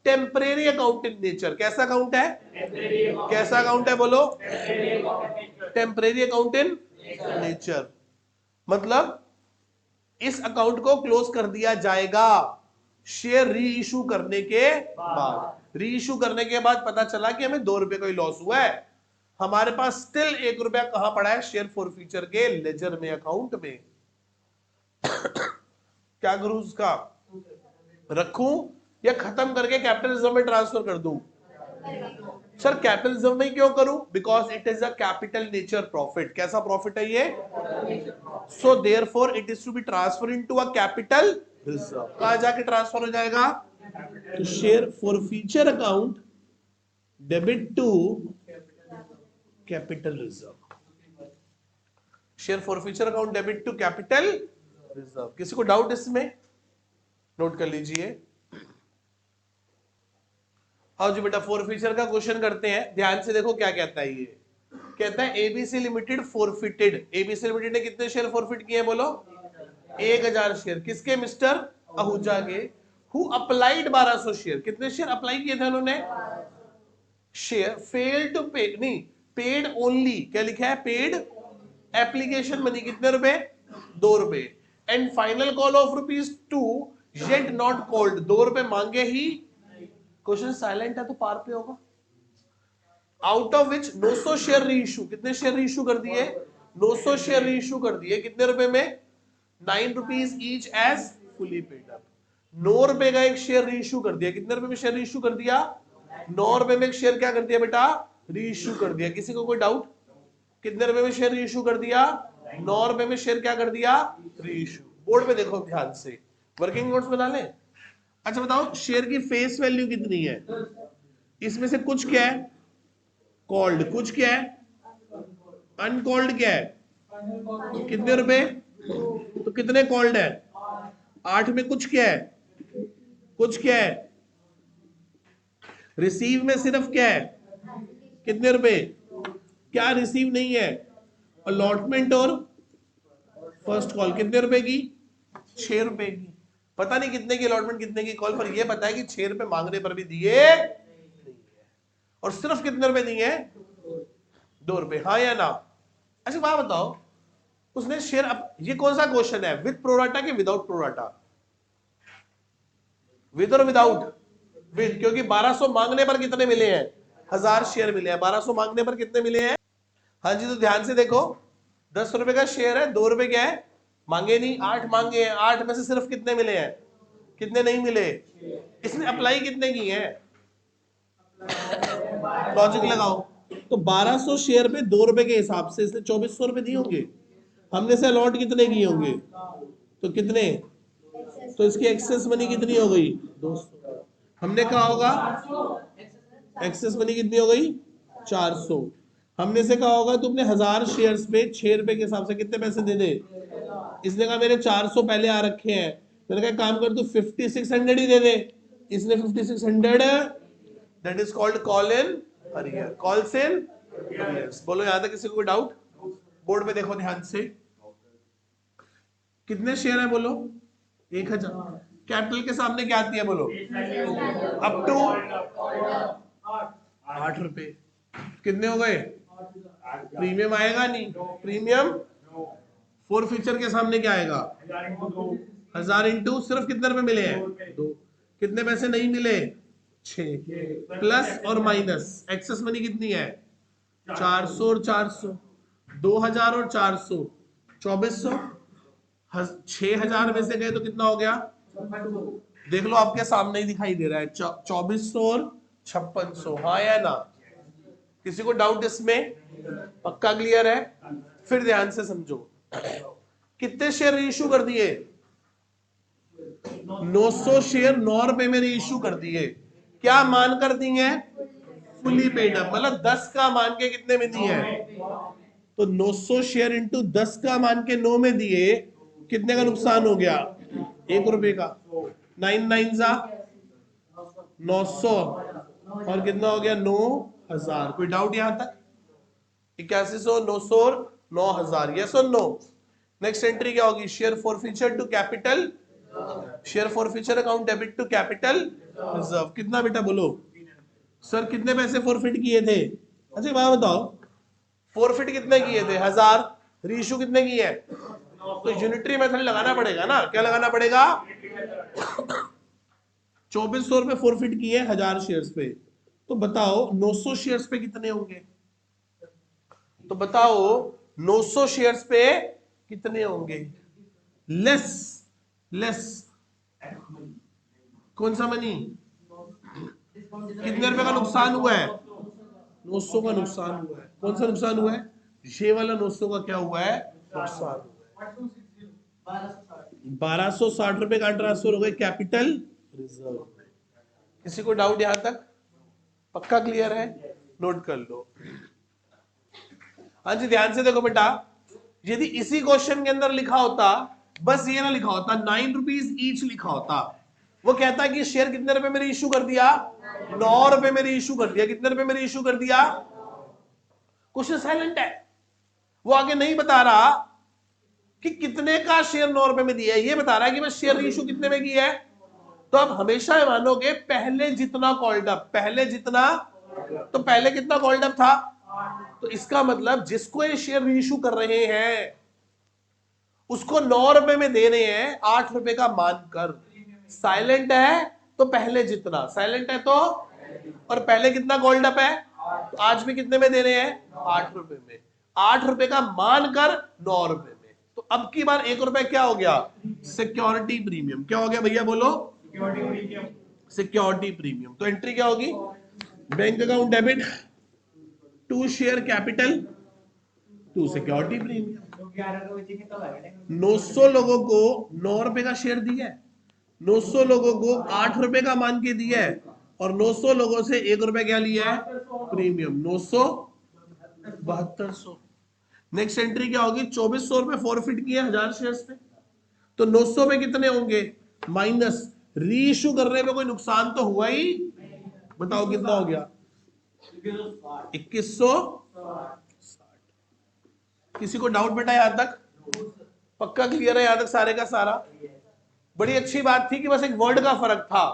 temporary account in nature. कैसा अकाउंट है, कैसा अकाउंट है, बोलो, टेम्परेरी अकाउंट इन नेचर। मतलब इस अकाउंट को क्लोज कर दिया जाएगा शेयर री इशू करने के बाद। री इशू करने के बाद पता चला कि हमें 2 रुपए का ही लॉस हुआ है, हमारे पास स्टिल 1 रुपया कहां पड़ा है, शेयर फॉरफीचर के लेजर में, अकाउंट में। क्या करूं उसका, रखूं या खत्म करके कैपिटल रिजर्व में ट्रांसफर कर दूं? सर कैपिटल रिजर्व में क्यों करूं, because it is a capital nature profit. कैसा प्रॉफिट है ये, so therefore it is to be transfer into a capital reserve. कहां जाके ट्रांसफर हो जाएगा, तो share forfeiture account debit to capital reserve. Share forfeiture account debit to capital reserve. किसी को डाउट इसमें, नोट कर लीजिए। आओ जी बेटा, फॉरफीचर का क्वेश्चन करते हैं, ध्यान से देखो क्या कहता है। ये कहता है ABC limited forfeited. ABC limited ने कितने शेयर फॉरफिट किए हैं, बोलो, 1000 शेयर। किसके, मिस्टर आहूजा के। Who applied 1200 share. कितने शेयर अप्लाई किए थे उन्होंने, शेयर फेल टू पे, नहीं, पेड ओनली। क्या लिखा है, पेड एप्लीकेशन मनी कितने रुपए, 2 रुपए। And final call of ₹2 yet not called. 2 रुपए मांगे ही, क्वेश्चन साइलेंट है तो पार पे होगा। आउट ऑफ विच 900 शेयर री इशू। कितने शेयर री इशू कर दिए, 900 शेयर री इशू कर दिए। कितने रुपए में, 9 rupees each as fully paid up. 9 रुपए का एक शेयर री इशू कर दिया। कितने रुपए में शेयर री इशू कर दिया, 9 रुपए में एक शेयर क्या कर दिया बेटा, री इशू कर दिया। किसी को कोई डाउट, कितने रुपए में शेयर री इशू कर दिया, 9 रुपए में शेयर क्या कर दिया, री इशू। बोर्ड पे देखो ध्यान से, वर्किंग नोट्स बना ले। अच्छा बताओ, शेयर की फेस वैल्यू कितनी है, इसमें से कुछ क्या है कॉल्ड, कुछ क्या है अनकॉल्ड, क्या है, कितने रुपए, तो कितने कॉल्ड है, 8 में कुछ क्या है, कुछ क्या है, रिसीव में सिर्फ क्या है, कितने रुपए, क्या रिसीव नहीं है, अलॉटमेंट और फर्स्ट कॉल कितने रुपए की, 6 रुपए की। पता नहीं कितने की अलॉटमेंट, कितने की कॉल, पर यह पता है कि 6 रुपए मांगने पर भी दिए और सिर्फ कितने रुपए दिए, 2 रुपए। हाँ या ना? अच्छा बात बताओ, उसने शेयर ये कौन सा क्वेश्चन है, विद प्रोराटा कि विदाउट प्रोराटा, विद और विदाउट, विद, क्योंकि 1200 मांगने पर कितने मिले हैं, 1000 शेयर मिले हैं। 1200 मांगने पर कितने मिले हैं, हाँ जी। तो ध्यान से देखो, 10 रुपए का शेयर है, 2 रुपए क्या है, मांगे नहीं, 8 मांगे हैं। 8 में से सिर्फ कितने मिले हैं, कितने नहीं मिले। इसने अप्लाई कितने की है, लॉजिक लगाओ। तो 1200 शेयर पे 2 रुपए के हिसाब से इसने 2400 रुपए दिए होंगे। हमने से अलॉट कितने किए होंगे? तो कितने? तो इसकी एक्सेस मनी कितनी हो गई? 200। हमने कहा होगा एक्सेस मनी कितनी हो गई? 400। हमने से कहा होगा तू अपने 1000 शेयर्स पे 6 रुपए के हिसाब से कितने पैसे दे दे। इसने कहा मेरे 400 पहले आ रखे हैं, मैंने कहा काम कर तू 5600 ही दे दे। इसने 5600, that is called call in arrear, calls in arrears. बोलो यहां तक किसी को कोई डाउट? बोर्ड पे देखो ध्यान से। कितने शेयर है बोलो? 1000। कैपिटल के सामने क्या आती है बोलो? अप टू 8 रुपए। कितने हो गए? प्रीमियम आएगा नहीं? प्रीमियम फोर फीचर के सामने क्या आएगा? 1000 इंटू सिर्फ कितने रुपए मिले हैं? 2। कितने पैसे नहीं मिले? 6। प्लस और माइनस एक्सेस मनी कितनी है? 400 और 400, 2000 और 400, 2400। 6000 में से गए तो कितना हो गया? देख लो आपके सामने ही दिखाई दे रहा है, 2400 और 5600। हाँ या ना? किसी को डाउट इसमें? पक्का क्लियर है? फिर ध्यान से समझो। कितने शेयर इशू कर दिए? 900 शेयर 9 रुपए में इशू कर दिए। क्या मान कर दिए? फुली पेड अप, मतलब 10 का मान के कितने में दिए हैं? तो 900 शेयर इंटू 10 का मान के 9 में दिए, कितने का नुकसान हो गया? 1 रुपए का। 9 9 जा 900 और कितना हो गया? 9000। कोई डाउट यहां तक? 8100, 900 और 9000, यस और नो? नेक्स्ट एंट्री क्या होगी? Share forfeiture to capital, share forfeiture account debit to capital reserve. कितना बेटा बोलो? सर कितने पैसे फॉरफिट किए थे? अच्छा बात बताओ, फॉरफिट कितने किए थे? 1000। रीइशू कितने किए हैं? तो यूनिटरी मेथड लगाना पड़ेगा ना। क्या लगाना पड़ेगा? 2400 रुपए फॉरफिट किए 1000 शेयर्स पे। तो बताओ 900 शेयर्स पे कितने होंगे? तो बताओ 900 शेयर्स पे कितने होंगे? लेस कौन सा मनी? कितने रुपए का नुकसान हुआ है? 900 का नुकसान हुआ है। कौन सा नुकसान हुआ है? ये वाला 900 का क्या हुआ है? नुकसान हुआ है। 1260 रुपए का ट्रांसफर हो गए कैपिटल रिजर्व में। किसी को डाउट यहां तक? पक्का क्लियर है? नोट कर लो। हाँ जी ध्यान से देखो बेटा, यदि इसी क्वेश्चन के अंदर लिखा होता, बस ये ना लिखा होता, 9 रुपीज ईच लिखा होता, वो कहता है कि शेयर कितने रुपए में इशू कर दिया? 9 रुपए में इशू कर दिया। कितने रुपए में इशू कर दिया? क्वेश्चन साइलेंट है, वो आगे नहीं बता रहा कि कितने का शेयर 9 रुपए में दिया है, ये बता रहा है कि बस शेयर इशू कितने में किया है। तो आप हमेशा मानोगे पहले जितना कॉल्ड अप, पहले जितना, तो पहले कितना कॉल्ड अप था? तो इसका मतलब जिसको ये शेयर रीइशू कर रहे हैं उसको 9 रुपए में दे रहे हैं 8 रुपए का मानकर। साइलेंट है तो पहले जितना, साइलेंट है तो, और पहले कितना कॉल्ड अप है? तो आज भी कितने में दे रहे हैं? 8 रुपए में। 8 रुपए का मानकर 9 रुपए में। तो अब की बार 1 रुपए क्या हो गया? Security premium. क्या हो गया भैया बोलो? Security premium. तो एंट्री क्या होगी? Bank account debit to share capital to security premium. 900 लोगों को 9 रुपए का शेयर दिया है, 900 लोगों को 8 रुपए का मान के दिया है, और 900 लोगों से 1 रुपए क्या लिया है? प्रीमियम। 900 7200। नेक्स्ट एंट्री क्या होगी? 2400 रुपए फॉरफिट किए 1000 शेयर्स पे। तो 900 पे कितने होंगे? माइनस रीइशू करने पे कोई नुकसान तो हुआ ही, बताओ कितना हो गया? 2160। किसी को डाउट बेटा यहां तक? पक्का क्लियर है यहां तक सारे का सारा? बड़ी अच्छी बात थी कि बस एक वर्ड का फर्क था,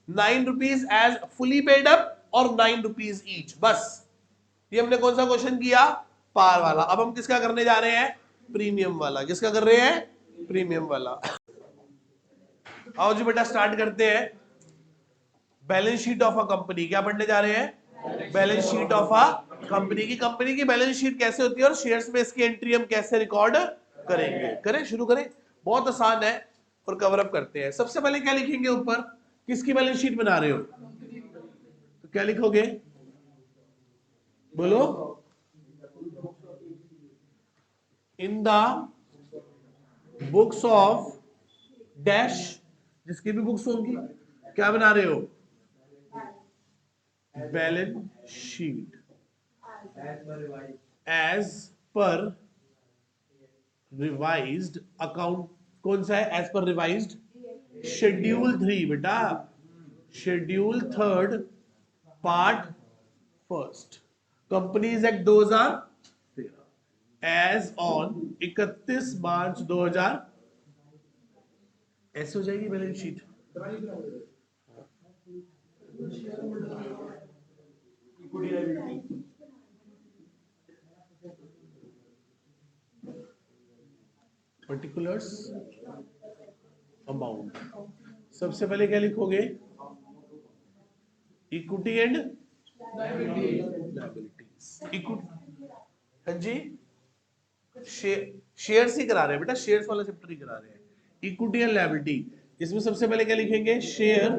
9 rupees as fully paid up और 9 रुपीज ईच, बस। ये हमने कौन सा क्वेश्चन किया? पार वाला। अब हम किसका करने जा रहे हैं? प्रीमियम वाला। किसका कर रहे हैं? प्रीमियम वाला। आओ जी बेटा स्टार्ट करते हैं। Balance sheet of a company. क्या पढ़ने जा रहे हैं? Balance sheet of a company की। कंपनी की बैलेंस शीट कैसे होती है और शेयर्स में इसकी एंट्री हम कैसे रिकॉर्ड करेंगे। करें, शुरू करें। बहुत आसान है और कवर अप करते हैं। सबसे पहले क्या लिखेंगे ऊपर? किसकी बैलेंस शीट बना रहे हो? तो क्या लिखोगे? बोलो, in the books of dash, जिसकी भी बुक्स होंगी, क्या बना रहे हो? Balance sheet as per revised account. कौन सा है एज पर रिवाइज्ड? शेड्यूल 3 बेटा, schedule 3 part 1 companies act 2013 as on 31 March 2000 ऐसे हो जाएगी बैलेंस शीट। पर्टिकुलर्स अमाउंट, सबसे पहले क्या लिखोगे? Equity and liabilities. इक्विटी, हाँ जी, शेयर्स ही करा रहे हैं बेटा, शेयर्स वाला चैप्टर ही करा रहे हैं। इक्विटी एंड लायबिलिटी, इसमें सबसे पहले क्या लिखेंगे? शेयर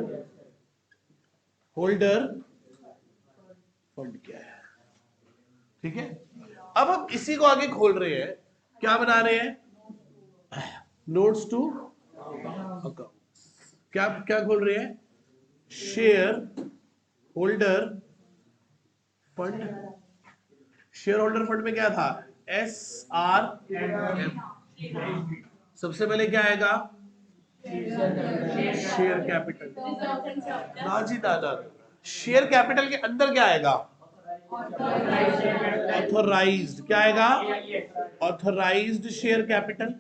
होल्डर फंड क्या है, ठीक है। अब हम इसी को आगे खोल रहे हैं, क्या बना रहे हैं? Notes to account. क्या क्या खोल रहे हैं? Share holder fund. Share holder fund में क्या था? SRM। सबसे पहले क्या आएगा? Share capital. ना जी ना ना, शेयर कैपिटल के अंदर क्या आएगा? ऑथराइज्ड। क्या आएगा? Authorised share capital.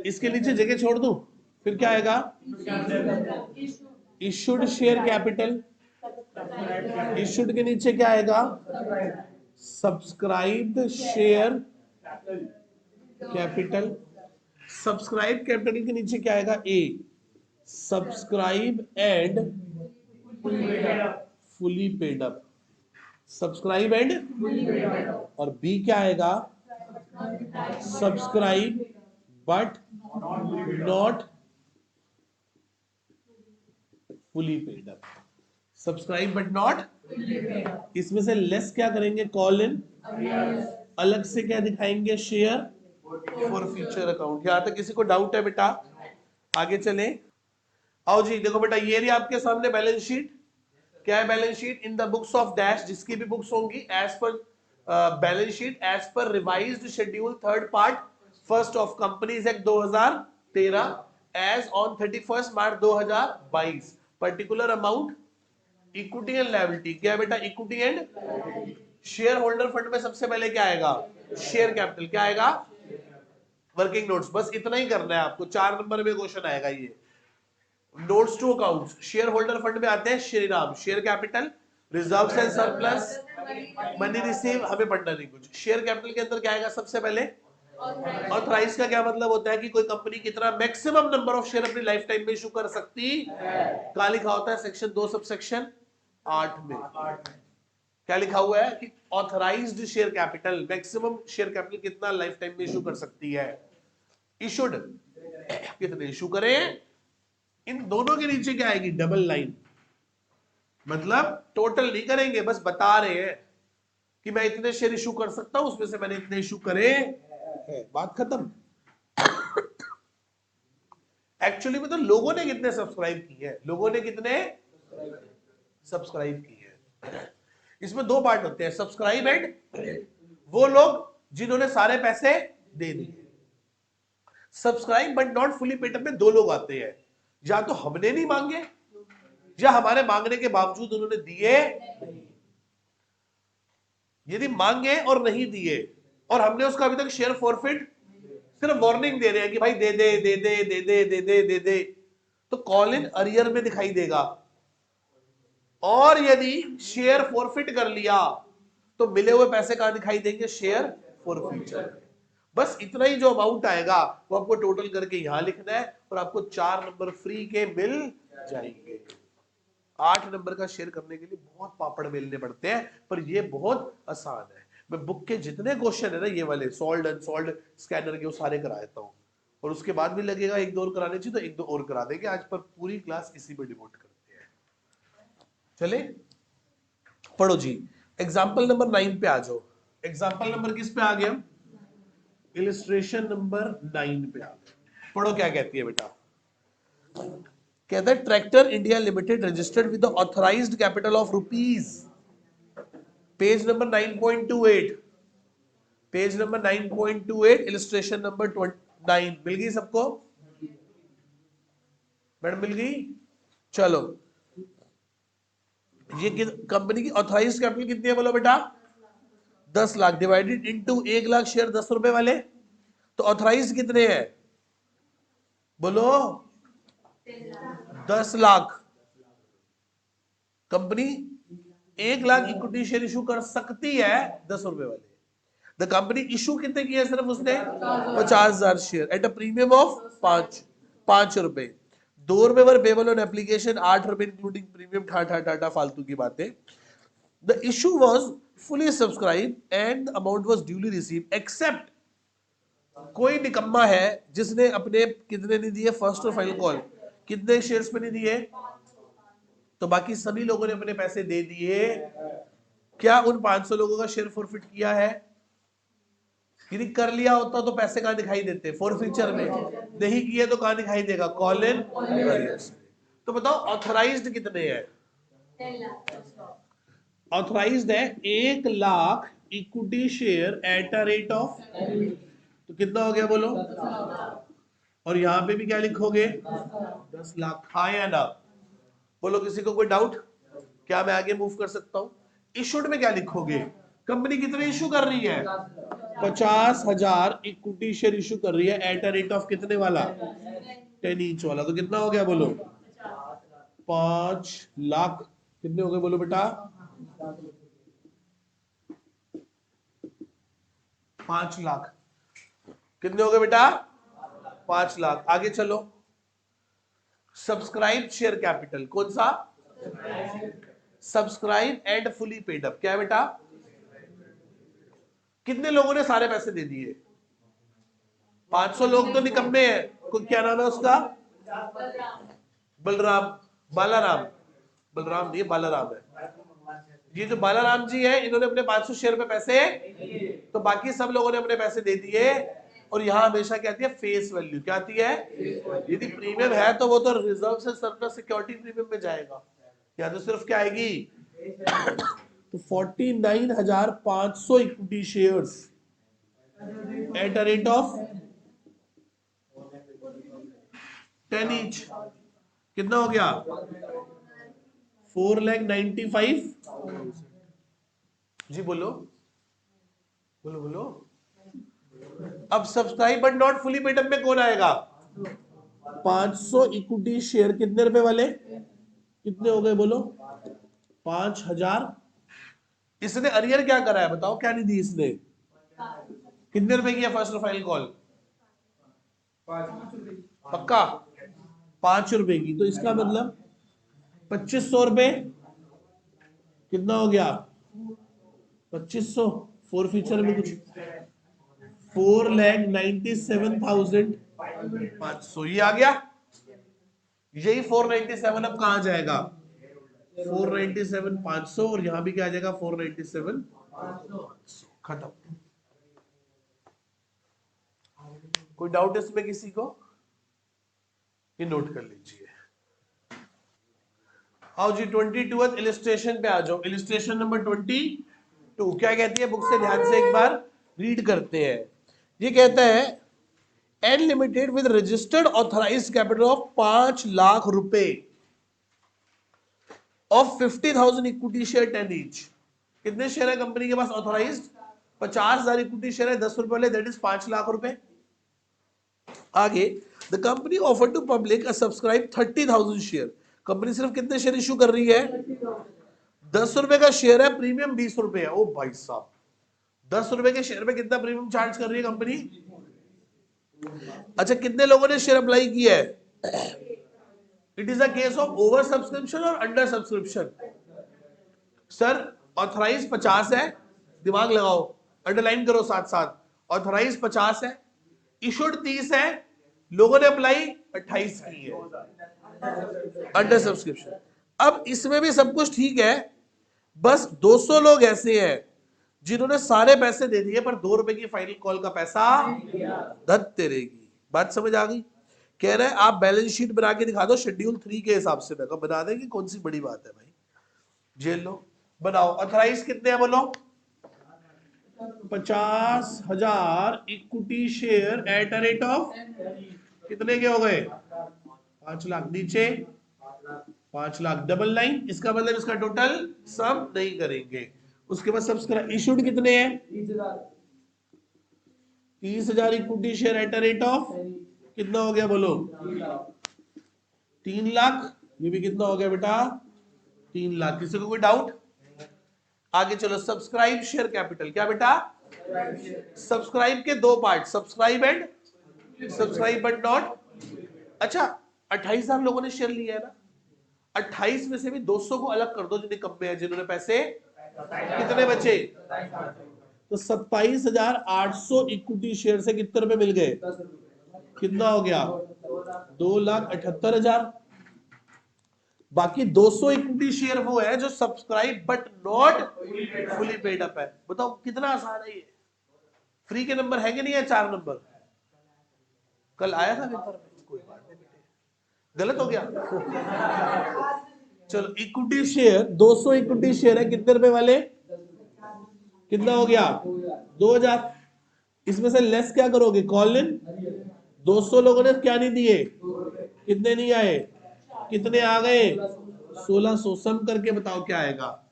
इसके नीचे जगह छोड़ दूं, फिर क्या आएगा? Issued share capital. इशूड के नीचे क्या आएगा? Subscribed share capital. Subscribe capital के नीचे क्या आएगा? A, subscribe and fully paid up. Subscribe and, और बी क्या आएगा? Subscribe but not fully paid up. Subscribe but not, इसमें से लेस क्या करेंगे? Call in. अलग से क्या दिखाएंगे? Share forfeiture account. यहां तक किसी को डाउट है बेटा? आगे चले, आओ जी। देखो बेटा, ये रही आपके सामने बैलेंस शीट। क्या है balance sheet? In the books of dash, जिसकी भी बुक्स होंगी, as per balance sheet as per revised schedule 3 part 1 of companies act 2013 as on 31 March 2022। Particular amount, equity and liability. क्या है बेटा? Equity and. Share holder fund में सबसे पहले क्या आएगा? Share capital. क्या आएगा? Working notes. बस इतना ही करना है आपको, 4 नंबर में क्वेश्चन आएगा ये। Notes to accounts, share holder fund में आते हैं Shriram, share capital, reserves and surplus, money receive, हमें पढ़ना नहीं कुछ। शेयर कैपिटल के अंदर क्या आएगा? सबसे पहले ऑथराइज का क्या मतलब होता है? कि कोई कंपनी कितना मैक्सिमम नंबर ऑफ शेयर अपनी लाइफ टाइम में इशू कर सकती है। कहां लिखा होता है? सेक्शन 2 सब सेक्शन 8 में। क्या लिखा हुआ है? कि authorised share capital, maximum share capital कितना लाइफ टाइम में इशू कर सकती है। इशूड कितने इशू करें। इन दोनों के नीचे क्या आएगी? Double line. मतलब टोटल नहीं करेंगे, बस बता रहे हैं कि मैं इतने शेयर इशू कर सकता हूं, उसमें से मैंने इतने इशू करे हैं, बात खत्म। एक्चुअली में तो लोगों ने कितने सब्सक्राइब किए हैं, लोगों ने कितने सब्सक्राइब किए हैं। इसमें 2 पार्ट होते हैं, सब्सक्राइब एंड वो लोग जिन्होंने सारे पैसे दे दिए। Subscribe but not fully paid up में 2 लोग आते हैं, या तो हमने नहीं मांगे या हमारे मांगने के बावजूद उन्होंने दिए। यदि मांगे और नहीं दिए और हमने उसका अभी तक शेयर फॉरफिट, सिर्फ वार्निंग दे रहे हैं कि भाई दे दे दे दे दे दे दे दे दे दे, तो कॉल इन अरियर में दिखाई देगा। और यदि शेयर फॉरफिट कर लिया तो मिले हुए पैसे कहां दिखाई देंगे? Share for future. बस इतना ही जो अमाउंट आएगा वो आपको टोटल करके यहां लिखना है और आपको 4 नंबर फ्री के मिल जाएंगे। 8 नंबर का शेयर करने के लिए बहुत पापड़ बेलने पड़ते हैं, पर ये बहुत आसान है। मैं बुक के जितने क्वेश्चन है ना, ये वाले सॉल्व्ड अनसॉल्व्ड स्कैनर के, वो सारे करा देता हूँ। और उसके बाद भी लगेगा 1-2 और कराने चाहिए तो 1-2 और करा देंगे। आज पर पूरी क्लास इसी पे डिवोट करते हैं। चले, पढ़ो जी, एग्जाम्पल नंबर 9 पे आ जाओ। एग्जाम्पल नंबर किस पे आ गया? इलिस्ट्रेशन नंबर 9 पे आ गया। पढ़ो क्या कहती है बेटा। कहता है tractor India limited registered with the authorised capital of rupees, page number 9.28, page number 9.28, illustration number 9 मिल गई सबको? मैडम मिल गई? चलो, ये कंपनी की ऑथराइज्ड कैपिटल कितनी है बोलो बेटा? 10 lakh divided into 1 lakh share 10 रुपए वाले, तो ऑथराइज्ड कितने हैं बोलो? 10 lakh. Company 1 lakh equity share issue कर सकती है 10 रुपए वाले। द कंपनी इशू कितने किए? सिर्फ उसने 50,000 share at a premium of 5 रुपए। 2 रुपए पर पेबल ऑन एप्लीकेशन, 8 रुपए इंक्लूडिंग प्रीमियम, ठाठा ठाठा फालतू की बातें। The issue was fully subscribe and amount was duly receive except, कोई निकम्मा है जिसने अपने कितने नहीं दिए फर्स्ट और फाइनल कॉल, कितने शेयर्स पे नहीं दिए, तो बाकी सभी लोगों ने अपने पैसे दे दिए। क्या उन 500 लोगों का शेयर फॉरफिट किया है? यदि कर लिया होता तो पैसे कहां दिखाई देते? फॉरफिचर में। नहीं किए तो कहां दिखाई देगा? Call in arrears. तो बताओ ऑथराइज्ड कितने हैं? ऑथराइज्ड है 1 lakh equity share at a rate of, तो कितना हो गया बोलो? और यहां पे भी क्या लिखोगे? 10 लाख। हाँ या ना बोलो? किसी को कोई डाउट? क्या मैं आगे मूव कर सकता हूं? इशूड में क्या लिखोगे? कंपनी कितने इशू कर रही है? 50,000 इक्विटी शेयर इशू कर रही है एट अ रेट ऑफ कितने वाला? 10 ईच वाला, तो कितना हो गया बोलो? 5 लाख। कितने हो गए बोलो बेटा? 5 लाख। कितने हो गए बेटा? 5 लाख। आगे चलो, सब्सक्राइब शेयर कैपिटल कौन सा? Subscribe and fully paid up, क्या है बेटा? कितने लोगों ने सारे पैसे दे दिए? 500 लोग तो निकम्मे हैं। क्या नाम है उसका? बलराम, बालाराम, बलराम नहीं बालाराम है। ये जो बालाराम जी है, इन्होंने अपने 500 शेयर पे पैसे, तो बाकी सब लोगों ने अपने पैसे दे दिए। और यहां हमेशा क्या आती है? Face value. क्या आती है? यदि प्रीमियम है तो वो तो रिजर्व से सरप्लस सिक्योरिटी प्रीमियम में जाएगा, या तो सिर्फ क्या आएगी? तो 49,500 equity shares at a rate of 10 each, कितना हो गया? 4,95,000 जी। बोलो बोलो बोलो। अब subscribe but not fully paid up में कौन आएगा? 500 इक्विटी शेयर कितने रुपए वाले? कितने हो गए बोलो? 5,000। इसने अरियर क्या करा है बताओ? क्या नहीं दी इसने? कितने रुपए की है फर्स्ट और फाइनल कॉल? पक्का 5 रुपए की। तो इसका मतलब 2500 रुपए। कितना हो गया? 2500। फोर फीचर में कुछ 4,97,500 ये आ गया। यही 497 अब कहां जाएगा? 497,500 और यहां भी क्या आ जाएगा? 497,500। खत्म। कोई डाउट इसमें किसी को? ये नोट कर लीजिए। आओ जी 22 इलिस्ट्रेशन पे आ जाओ। इलिस्ट्रेशन नंबर 22 क्या कहती है? बुक से ध्यान से एक बार रीड करते हैं। ये कहता है N limited with registered authorised capital of 5 lakh रुपए ऑफ 50,000 इक्विटी शेयर 10 ईच। कितने शेयर है कंपनी के पास ऑथराइज्ड? 50,000 इक्विटी शेयर है 10 रुपए वाले, दैट इज 5 लाख रुपए। आगे the company offer to public subscribe 30,000 share. Company सिर्फ कितने शेयर इशू कर रही है? 10 रुपए का शेयर है, प्रीमियम 20 रुपए है। ओ भाई साहब, 10 रुपए के शेयर पे कितना प्रीमियम चार्ज कर रही है कंपनी? अच्छा, कितने लोगों ने शेयर अप्लाई किया है? It is a case of over subscription और अंडर सब्सक्रिप्शन। सर ऑथराइज 50 है, दिमाग लगाओ, अंडरलाइन करो साथ साथ। ऑथराइज 50 है, इशूड 30 है, लोगों ने अप्लाई 28 की है, अंडर सब्सक्रिप्शन। अब इसमें भी सब कुछ ठीक है, बस 200 लोग ऐसे हैं जिन्होंने सारे पैसे दे दिए पर 2 रुपए की फाइनल कॉल का पैसा धत तेरे की। बात समझ आ गई? कह रहे हैं आप बैलेंस शीट बना के दिखा दो शेड्यूल 3 के हिसाब से। मैं बना देंगे, कौन सी बड़ी बात है भाई, जेल लो बनाओ। ऑथराइज कितने हैं बोलो? 50,000 equity share at a rate of कितने के हो गए? 5 लाख। नीचे 5 लाख, डबल लाइन, इसका मतलब इसका टोटल सम नहीं करेंगे। उसके बाद सब्सक्राइब इशूड कितने हैं? 30,000 equity share at a rate of कितना हो गया बोलो? 3 लाख। ये भी कितना हो गया बेटा? 3 लाख। किसी को कोई डाउट? आगे चलो, सब्सक्राइब शेयर कैपिटल क्या बेटा? सब्सक्राइब के दो part, subscribe and subscribe but not. अच्छा, 28,000 लोगों ने शेयर लिया है ना, 28 में से भी 200 को अलग कर दो जिन्हें कम में है, जिन्होंने पैसे कितने बचे? तो 27,800 इक्विटी शेयर से कितने रुपए मिल गए? कितना हो गया? 2,78,000। बाकी 200 इक्विटी शेयर वो है जो subscribe but not fully paid up है। बताओ कितना आसान है ये। फ्री के नंबर है कि नहीं है? 4 नंबर कल आया था पेपर में, कोई बात नहीं बेटे, गलत हो गया। चलो, इक्विटी शेयर 200 इक्विटी शेयर है कितने रुपए वाले? कितना हो गया? 2,000। इसमें से लेस क्या करोगे? Call in. 200 लोगों ने क्या नहीं दिए? कितने नहीं आए? कितने आ गए? 1600। सम करके बताओ क्या आएगा?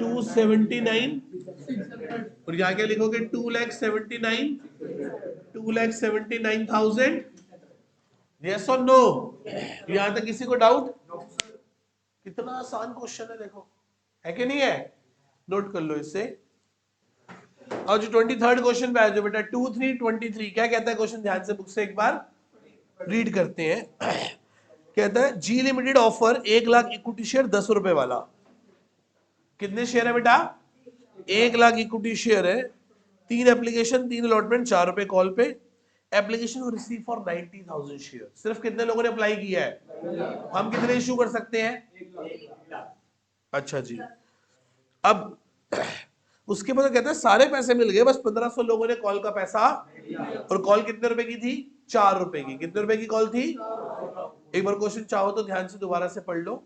279। और यहाँ क्या लिखोगे? 2,79,000। यस और नो? यहां तक किसी को डाउट? कितना आसान क्वेश्चन है देखो, है कि नहीं है? नोट कर लो इससे। और जो 23rd क्वेश्चन पे आ जाओ बेटा, 2,323 क्या कहता है क्वेश्चन? ध्यान से बुक से एक बार रीड करते हैं। कहता है G limited offer 1 lakh equity share 10 रुपए वाला। कितने शेयर है बेटा? 1 लाख इक्विटी शेयर है, 3 एप्लीकेशन, 3 अलॉटमेंट, 4 रुपए कॉल पे। Application receive for 90,000 share. सिर्फ कितने लोगों ने अप्लाई किया है? हम कितने इश्यू कर सकते हैं? अच्छा जी। अब उसके बाद कहते हैं सारे पैसे मिल गए, बस 1,500 लोगों ने कॉल का पैसा। और कॉल कितने रुपए की थी? 4 रुपए की। कितने रुपए की कॉल थी? एक बार क्वेश्चन चाहो तो ध्यान से दोबारा से पढ़ लो।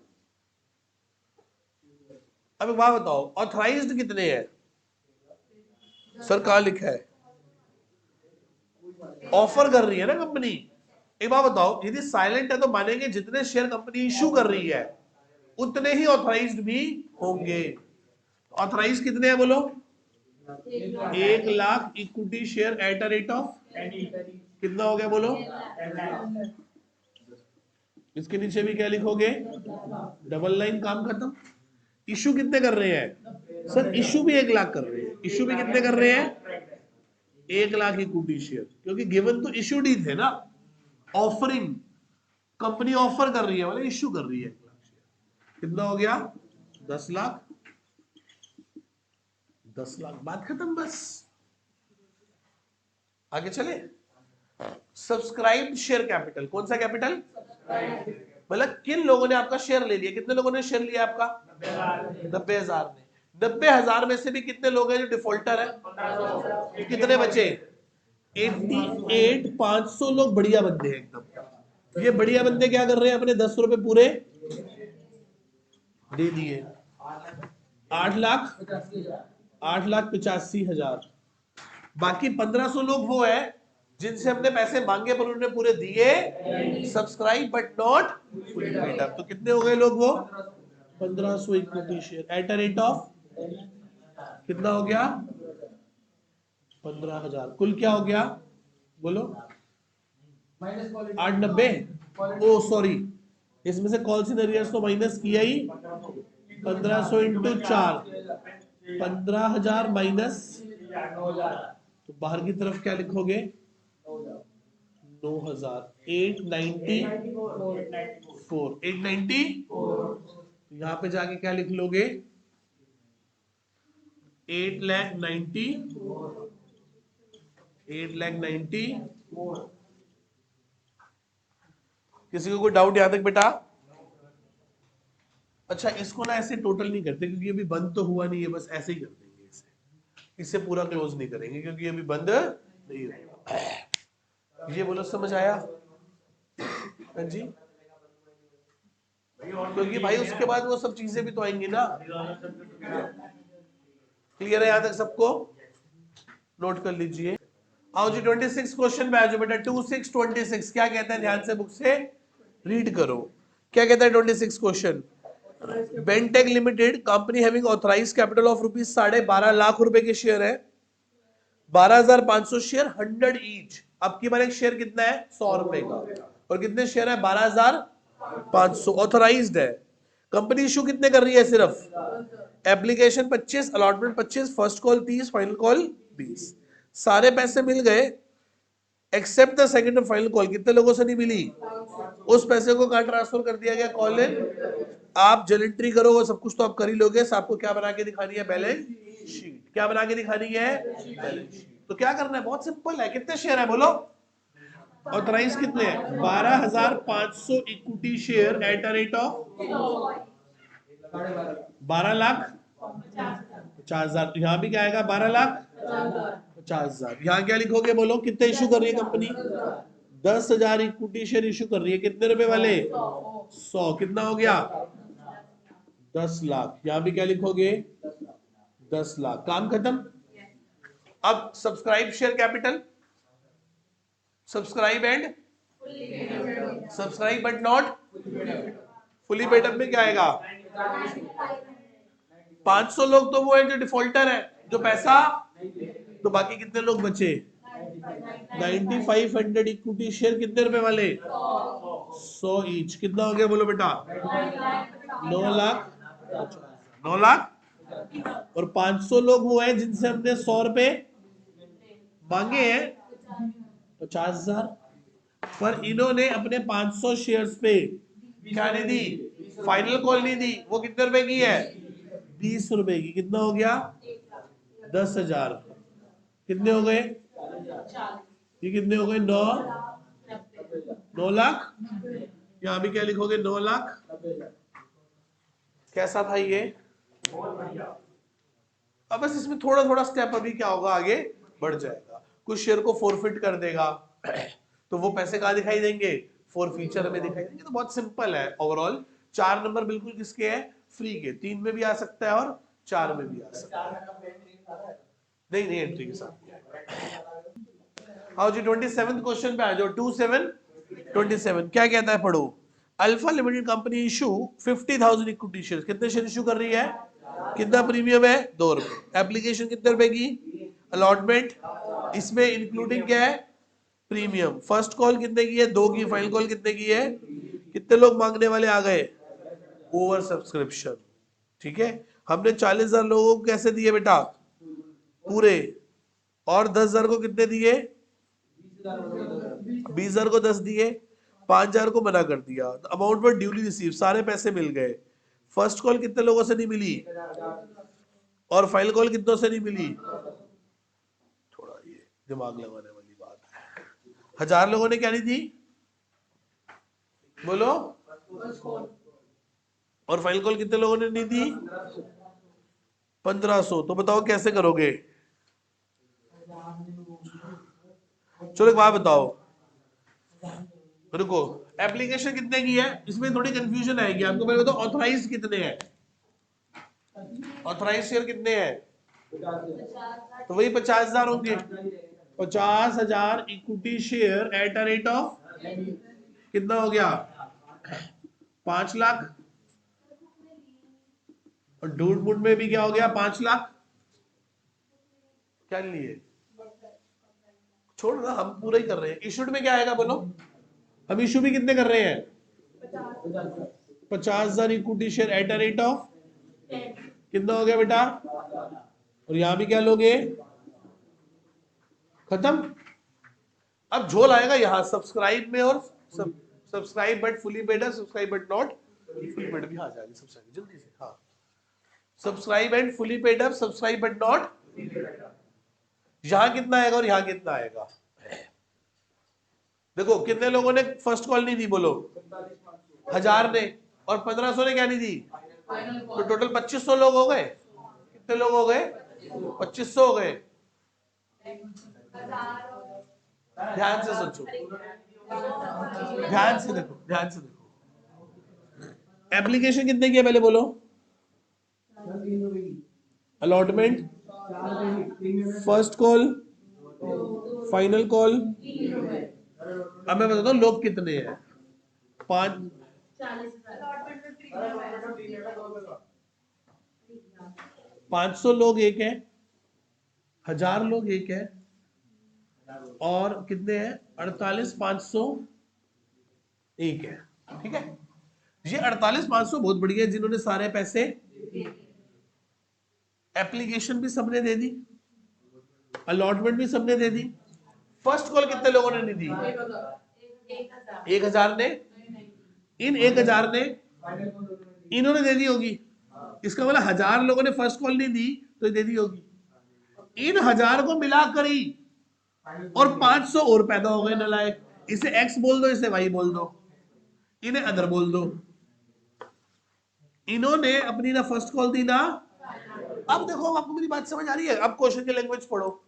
अब एक बात बताओ, ऑथराइज्ड कितने हैं? सर कहां लिखा है? ऑफर कर रही है ना कंपनी। एक बात बताओ, यदि साइलेंट है तो मानेंगे जितने शेयर कंपनी इश्यू कर रही है उतने ही ऑथराइज्ड भी होंगे। ऑथराइज कितने हैं बोलो? 1 lakh equity share at a rate of कितना हो गया बोलो? इसके नीचे भी क्या लिखोगे? डबल लाइन, काम खत्म। इश्यू कितने कर रहे हैं? सर इश्यू भी 1 लाख कर रहे हैं। इश्यू भी कितने कर रहे हैं? 1 लाख इक्विटी शेयर, क्योंकि गिवन तो इश्यूड ही थे ना। ऑफरिंग, कंपनी ऑफर कर रही है, मतलब इश्यू कर रही है 1 लाख शेयर। कितना हो गया? 10 लाख। 10 लाख, बात खत्म बस। आगे चले। सब्सक्राइब शेयर कैपिटल, कौन सा कैपिटल? मतलब किन लोगों ने आपका शेयर ले लिया? कितने लोगों ने शेयर लिया आपका? 90,000 ने। 90,000 में से भी कितने लोग हैं जो डिफॉल्टर है? कितने बचे? 88,500 लोग बढ़िया बंदे हैं एकदम। ये बढ़िया बंदे क्या कर रहे हैं? अपने 10 रुपए पूरे दे दिए। 8,85,000। बाकी 1,500 लोग वो है जिनसे हमने पैसे मांगे पर उन्होंने पूरे दिए, subscribe but not fully paid up. तो कितने हो गए लोग वो? 1,500 equity share at a rate of कितना हो गया? 15,000। कुल क्या हो गया बोलो? 890। ओ सॉरी, इसमें से कॉल इन एरियर्स तो माइनस किया ही। 1,500 इंटू 4, 15,000 माइनस, तो बाहर की तरफ क्या लिखोगे? 9,000। 894। 890। यहाँ पे जाके क्या लिख लोगे? 8,90,000। 8,90,000। किसी को कोई डाउट यहां तक बेटा? अच्छा इसको ना ऐसे टोटल नहीं करते क्योंकि अभी बंद तो हुआ नहीं है, बस ऐसे ही कर देंगे इसे, इसे पूरा क्लोज नहीं करेंगे क्योंकि अभी बंद नहीं हुआ। ये बोलो समझ आया? हाँ जी, क्योंकि भाई उसके बाद वो सब चीजें भी तो आएंगी ना। क्लियर है यहाँ तक सबको? नोट कर लीजिए। आओ जी 26 क्वेश्चन पे आ जाओ बेटा। 26 क्या कहता है, ध्यान से बुक से रीड करो। क्या कहता है 26 question? Bentech limited company having authorise capital of rupees 12.5 lakh रुपए के शेयर है, 12,500 शेयर 100 ईच। अब की बार एक शेयर कितना है? 100 रुपए का। और कितने शेयर है? 12,500। ऑथराइज्ड है। कंपनी इशू कितने कर रही है? सिर्फ application 25, allotment 25, first call 30, final call 20। सारे पैसे मिल गए एक्सेप्ट द सेकंड और फाइनल कॉल। कितने लोगों से नहीं मिली? उस पैसे को कहां ट्रांसफर कर दिया गया? Call in. आप जल एंट्री करो, वो सब कुछ तो आप कर ही लोगे। आपको क्या बना के दिखानी है? Balance sheet. क्या बना के दिखानी है? Balance sheet. तो क्या करना है? बहुत सिंपल है। कितने शेयर है बोलो? ऑथराइज कितने हैं? 12,500 equity share at a rate of 12,50,000। यहाँ भी क्या आएगा? 12,50,000। यहाँ क्या लिखोगे बोलो? कितने इशू कर रही है कंपनी? 10,000 इक्विटी शेयर इशू कर रही है। कितने रुपए वाले? 100। कितना हो गया? 10 लाख। यहाँ भी क्या लिखोगे? 10 लाख। काम खत्म। अब subscribe share capital, subscribe and subscribe but not fully paid up में क्या आएगा? 500 लोग तो वो है जो डिफॉल्टर है, जो पैसा, तो बाकी कितने लोग बचे? 9500 इक्विटी शेयर कितने रुपए वाले? 100 ईच। कितना हो गया बोलो बेटा? 9 लाख। 9 लाख। और 500 लोग वो हैं जिनसे हमने 100 रुपए मांगे हैं, 50,000। पर इन्होंने अपने 500 शेयर्स पे क्या नहीं दी? फाइनल कॉल नहीं दी। वो कितने रुपए की है? 20 रुपए की। कितना हो गया? 10,000। कितने हो गए? ये कितने हो गए? 9 लाख। यहां भी क्या लिखोगे? 9 लाख। कैसा था ये? अब बस इसमें थोड़ा थोड़ा स्टेप अभी क्या होगा, आगे बढ़ जाएगा। कुछ शेयर को फोरफिट कर देगा तो वो पैसे कहाँ दिखाई देंगे? फॉर फ्यूचर में दिखाई देंगे। तो बहुत सिंपल है ओवरऑल। 4 नंबर बिल्कुल किसके है? फ्री के। 3 में भी आ सकता है और 4 में भी आ सकता है। नहीं नहीं, एंट्री के साथ। आओ जी 27 क्वेश्चन पे आ जाओ। 27 क्या कहता है? पढ़ो। Alpha limited company issue 50,000 equity share. कितने शेयर इशू कर रही है? कितना प्रीमियम है? 2 रुपए। एप्लीकेशन कितने रुपए की? अलॉटमेंट, इसमें इंक्लूडिंग क्या है? प्रीमियम। फर्स्ट कॉल कितने की है? 2 की। फाइनल कॉल कितने की है? कितने लोग मांगने वाले आ गए? Over subscription. ठीक है। हमने 40,000 लोगों को कैसे दिए बेटा? पूरे। और 10,000 को कितने दिए? 20,000 को 10 दिए, 5,000 को मना कर दिया। अमाउंट पर ड्यूली रिसीव, सारे पैसे मिल गए। फर्स्ट कॉल कितने लोगों से नहीं मिली? और फाइनल कॉल कितनों से नहीं मिली? थोड़ा ये दिमाग लगाने वाली बात है। 1,000 लोगों ने क्या नहीं दी बोलो? और फाइनल कॉल कितने लोगों ने नहीं दी? 1,500। तो बताओ कैसे करोगे? चलो एक बात बताओ, रुको। एप्लीकेशन कितने की है? इसमें थोड़ी कंफ्यूजन आएगी आपको। पहले बताओ ऑथराइज कितने हैं? ऑथराइज शेयर कितने हैं? तो वही 50,000 होंगे। 50,000 equity share at a rate of कितना हो गया? 5 लाख। और डूड बुड में भी क्या हो गया? 5 लाख। क्या लिए? छोड़ ना, हम पूरा ही कर रहे हैं। इशूड में क्या आएगा बोलो? हम इशू भी कितने कर रहे हैं? 50,000 equity share at a rate of कितना हो गया बेटा? और यहां भी क्या लोगे? खत्म। अब झोल आएगा यहां सब्सक्राइब में, और subscribe but fully paid, subscribe but not fully paid भी आ जाएगी सबसे जल्दी से। हाँ, subscribe and fully paid up, subscribe but not. यहां कितना आएगा और यहां कितना आएगा? देखो कितने लोगों ने फर्स्ट कॉल नहीं दी बोलो? 1,000 ने। और 1,500 ने क्या नहीं दी? तो टोटल 2500 लोग हो गए। कितने लोग हो गए? 2500 हो गए। ध्यान से सोचो, ध्यान से देखो, ध्यान से देखो। एप्लीकेशन कितने की है पहले बोलो? Allotment, first call, final call. अब मैं बताता हूँ लोग कितने हैं। 500 लोग एक है, 1000 लोग एक है, और कितने हैं? 48,500 एक है। ठीक है, ये 48,500 बहुत बढ़िया है, जिन्होंने सारे पैसे, एप्लीकेशन भी सबने दे दी, अलॉटमेंट भी सबने दे दी। फर्स्ट कॉल कितने लोगों ने नहीं दी? 1000 ने। इन 1000 ने इन्होंने दे दी होगी। इसका मतलब 1000 लोगों ने फर्स्ट कॉल नहीं दी तो दे दी होगी। इन 1000 को मिलाकर ही और 500 और पैदा हो गए नालायक। इसे एक्स बोल दो, इसे वाई बोल दो, इन्हें अदर बोल दो। इन्होंने अपनी ना फर्स्ट कॉल दी ना। अब देखो, आपको मेरी बात समझ आ रही है? अब क्वेश्चन की लैंग्वेज पढ़ो।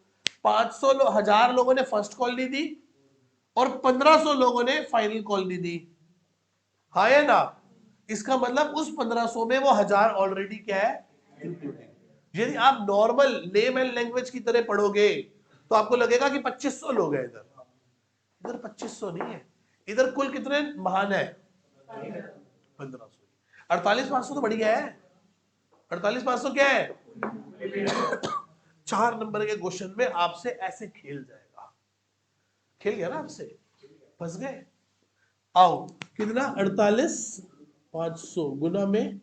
1000 लोगों ने फर्स्ट कॉल नहीं दी और 1500 लोगों ने फाइनल कॉल नहीं दी। हाँ या ना? इसका मतलब उस 1500 में वो 1000 ऑलरेडी क्या है? इंक्लूडिंग। यदि आप नॉर्मल नेम एंड लैंग्वेज की तरह पढ़ोगे तो आपको लगेगा कि 2500 लोग हैं। इधर 2500 नहीं है, इधर कुल कितने महान है? 1500। 48,500 तो बढ़िया है। 48,500 क्या है? 4 नंबर के क्वेश्चन में आपसे ऐसे खेल जाएगा। खेल गया ना आपसे? फंस गए? आओ, कितना? 48,500 गुना में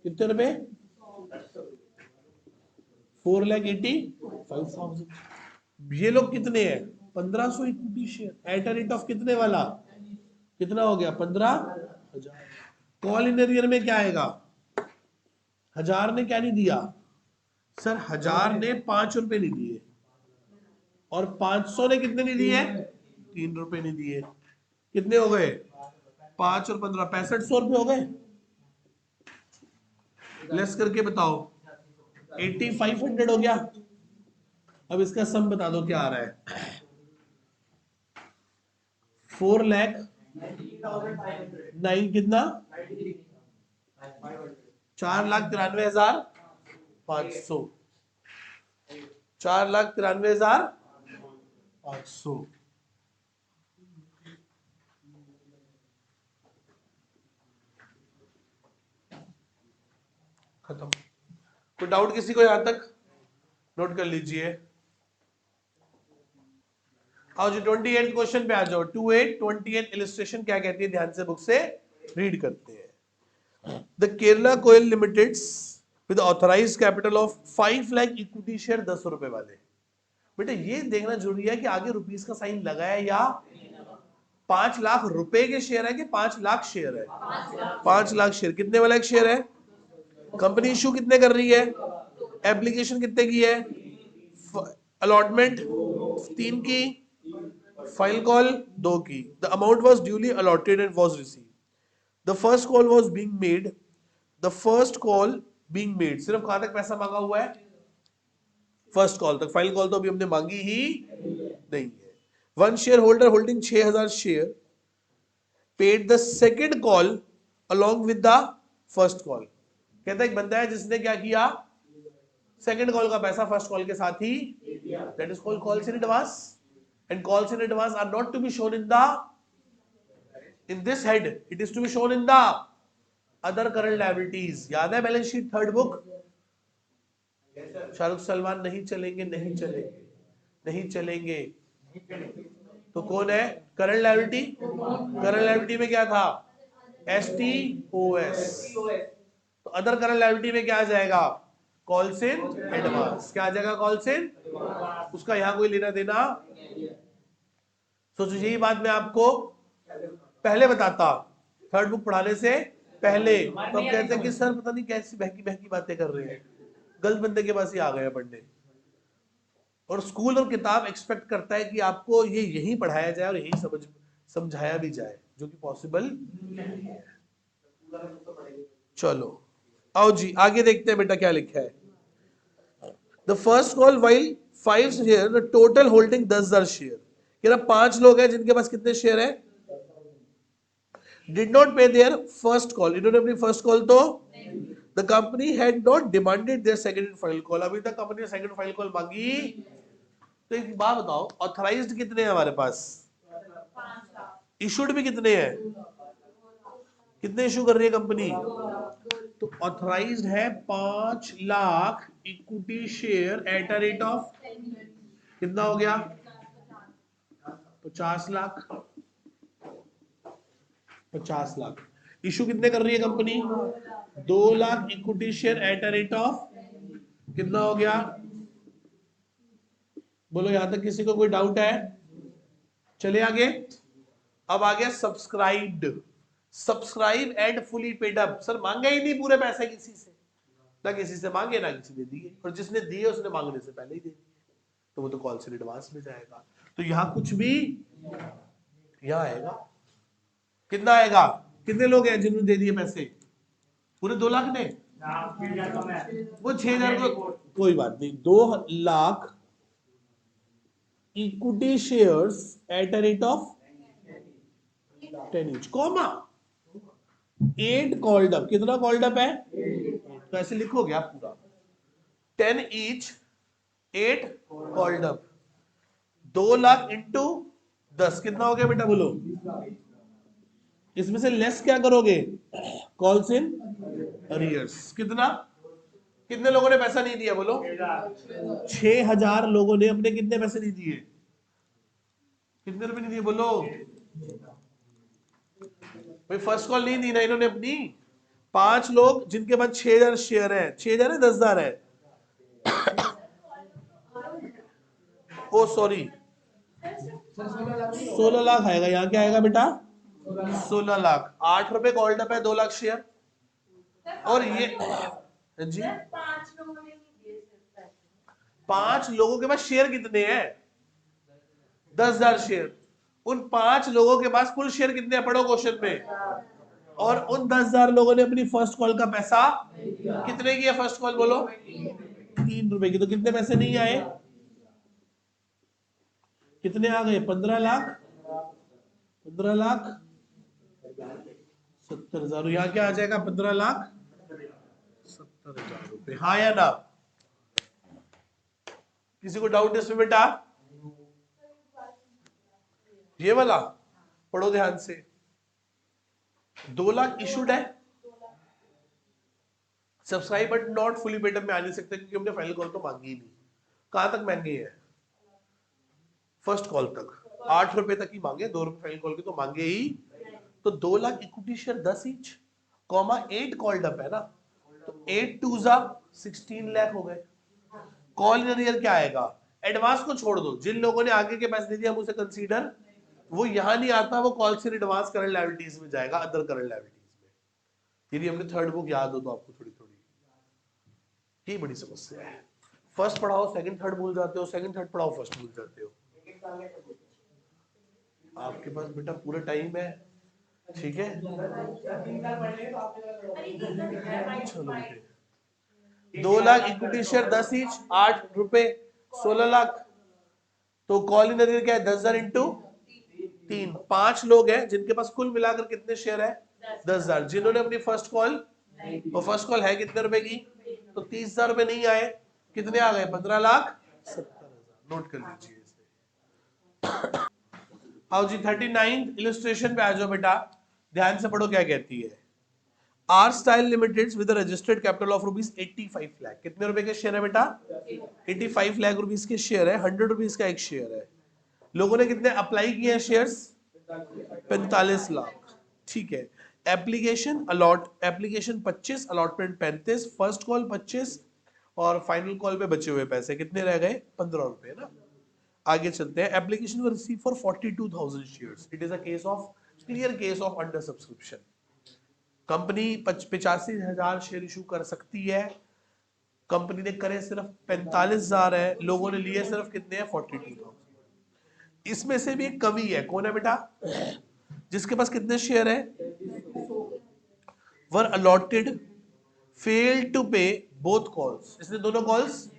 कितने रुपए? 4,80,500। ये लोग कितने हैं? 1500 equity share at a rate of कितने वाला? कितना हो गया? 15,000। कॉल इन एरियर में क्या आएगा? 1000 ने क्या नहीं दिया सर? 1000 ने 5 रुपए नहीं दिए, और 500 ने कितने नहीं दिए? 3 रुपए नहीं दिए। कितने हो गए? 5 और 15, 6500 रुपए हो गए। लेस करके बताओ, 8500 हो गया। अब इसका सम बता दो क्या आ रहा है? 4,09 कितना? 4,93,500। 4,93,500। खत्म। कोई डाउट किसी को यहां तक? नोट कर लीजिए। आओ जी 28 क्वेश्चन पे आ जाओ। 28 इलस्ट्रेशन क्या कहती है, ध्यान से बुक से रीड करते हैं। The Kerala coil limited with authorised capital of 5 lakh equity share 10 रुपए वाले। बेटा ये देखना जरूरी है कि आगे रुपीस का साइन लगा है या 5 लाख रुपए के शेयर है कि 5 लाख शेयर है? 5 लाख शेयर। कितने वाला एक शेयर है? कंपनी इशू कितने कर रही है? एप्लीकेशन कितने की है? अलॉटमेंट 3 की, फाइल कॉल 2 की। The amount was duly allotted and was received. The first call was being made. The first call being made, सिर्फ कहां तक पैसा मांगा हुआ है? फर्स्ट कॉल तक। फाइनल कॉल तो अभी हमने मांगी ही नहीं है। One share holder holding 6000 share paid the second call along with the first call. कहता है एक बंदा है जिसने क्या किया? सेकेंड कॉल का पैसा फर्स्ट कॉल के साथ ही, that is called calls in advance. And calls in advance are not to be shown in this head, it is to be shown in the other current liabilities. याद है balance sheet third book? Shahrukh Salman नहीं चलेंगे, नहीं चलेंगे, नहीं चलेंगे। तो कौन है करंट लायबिलिटी? करंट लायबिलिटी में क्या था? STOS। तो अदर करंट लायबिलिटी में क्या आ जाएगा? Calls in advance. क्या आ जाएगा? Calls in. उसका यहां कोई लेना देना। सोचो यही बात मैं आपको पहले बताता, थर्ड बुक पढ़ाने से पहले, तो अब कहते हैं कि सर पता नहीं कैसी बहकी बहकी बातें कर रहे हैं, गलत बंदे के पास ही आ गए पढ़ने। और स्कूल और किताब एक्सपेक्ट करता है कि आपको ये यही पढ़ाया जाए और यही समझाया भी जाए, जो कि पॉसिबल नहीं है। चलो आओ जी आगे देखते हैं बेटा क्या लिखा है। The first call while 5 share the total holding 10,000 share. कह रहा 5 लोग हैं जिनके पास कितने शेयर है? Did not pay their first call, इन्होंने अपनी फर्स्ट कॉल तो the company had not demanded their second and final call, अभी तक कंपनी ने सेकंड फाइनल कॉल मांगी। तो एक बात बताओ, ऑथराइज्ड कितने हैं हमारे पास? इशूड भी कितने हैं? कितने इशू कर रही है कंपनी? तो ऑथराइज्ड है 5 lakh equity share at a rate of कितना हो गया? 50 लाख। 50 लाख। इशू कितने कर रही है company? 2 lakh equity share at a rate of कितना हो गया? बोलो यहां तक किसी को कोई डाउट है? चले आगे। अब आ गया subscribed. Subscribe and fully paid up. Sir मांगे ही नहीं पूरे पैसे किसी से, ना किसी से मांगे ना किसी ने दिए, और जिसने दिए उसने मांगने से पहले ही दे दिए, तो वो तो कॉल से एडवांस में जाएगा। तो यहां कुछ भी यहां आएगा कितना आएगा? कितने लोग हैं जिन्होंने दे दिए पैसे? पूरे 2 लाख ने? वो 6,000 को कोई बात नहीं। 2 lakh equity shares at a rate of 10 each, comma 8 called up. कितना कॉल्ड अप है? तो ऐसे लिखोगे आप पूरा 10 each 8 called up. 2 lakh into 10 कितना हो गया बेटा बोलो? इसमें से लेस क्या करोगे? Calls in arrears. कितना? कितने लोगों ने पैसा नहीं दिया बोलो? 6,000 लोगों ने अपने कितने पैसे नहीं दिए? कितने रुपए नहीं दिए बोलो? भाई फर्स्ट कॉल नहीं दी ना इन्होंने अपनी। 5 लोग जिनके पास 6,000 शेयर है, 6,000 है 10,000 है? ओ सॉरी 16 लाख आएगा। यहाँ क्या आएगा बेटा? 16 लाख। 8 रुपए कॉल्ड अप है, 2 लाख शेयर। और ये जी 5 लोगों के पास शेयर कितने हैं? 10,000 शेयर। उन 5 लोगों के पास कुल शेयर कितने हैं पढ़ो क्वेश्चन में। और उन 10,000 लोगों ने अपनी फर्स्ट कॉल का पैसा कितने की है? फर्स्ट कॉल बोलो 3 रुपए की। तो कितने पैसे नहीं आए? कितने आ गए? 15 लाख। 15 लाख 70,000। यहाँ क्या आ जाएगा? 15 लाख 70,000 रुपए। हाँ या ना? किसी को डाउट इसमें बेटा? ये वाला पढ़ो ध्यान से। 2 लाख इशूड है, subscribe but not fully paid up में आ नहीं सकते क्योंकि हमने फाइनल कॉल तो मांगी ही नहीं। कहां तक महंगी है? फर्स्ट कॉल तक 8 रुपए तक ही मांगे, 2 रुपए फाइनल कॉल के तो मांगे ही। तो 2 lakh equity share 10 inch comma 8 called up है ना, तो 8 टू जा 16 लाख हो गए। कॉल इन अरियर क्या आएगा? एडवांस को छोड़ दो, जिन लोगों ने आगे के पैसे दे दिए हम उसे कंसीडर, वो यहां नहीं आता, वो कॉल से एडवांस करंट लायबिलिटीज में जाएगा, अदर करंट लायबिलिटीज में। यदि हमने थर्ड बुक याद हो तो आपको थोड़ी थोड़ी, ये बड़ी समस्या है। फर्स्ट पढ़ाओ सेकंड थर्ड भूल जाते हो, सेकंड थर्ड पढ़ाओ फर्स्ट भूल जाते हो। आपके पास बेटा पूरा टाइम है, ठीक है? चलो 2 लाख इक्विटी शेयर 10 इंच 8 रुपए 16 लाख। तो कॉल इन अरियर क्या है? 10,000 इंटू 3। 5 लोग हैं जिनके पास कुल मिलाकर कितने शेयर है? 10,000। जिन्होंने अपनी फर्स्ट कॉल, और फर्स्ट कॉल है कितने रुपए की? तो 30,000 रुपए नहीं आए, कितने आ गए? 15 लाख 70,000। नोट कर लीजिए इसे। आओ जी 39 इलस्ट्रेशन पे आ जाओ बेटा, ध्यान से पढ़ो क्या कहती है। R style limited with registered capital of rupees 85 lakh. कितने रुपए के शेयर है बेटा? 85 लाख रुपीज के शेयर है, 100 रुपीज का एक शेयर है। लोगों ने कितने अप्लाई किए हैं शेयर्स? 45 लाख। ठीक है। Application allot, application 25, allotment 35, first call 25 और फाइनल कॉल पे बचे हुए पैसे कितने रह गए? 15 रुपए ना। आगे चलते हैं। Application were receive for 42,000 shares. It is a case of clear case of under subscription. Company 85,000 share issue कर सकती है, कंपनी ने करे सिर्फ 45,000 है, लोगों ने लिए सिर्फ कितने हैं? 42,000। इसमें से भी एक कवि है, कौन है बेटा? जिसके पास कितने शेयर है? वर अलॉटेड फेल टू पे बोथ कॉल्स, इसने दोनों कॉल्स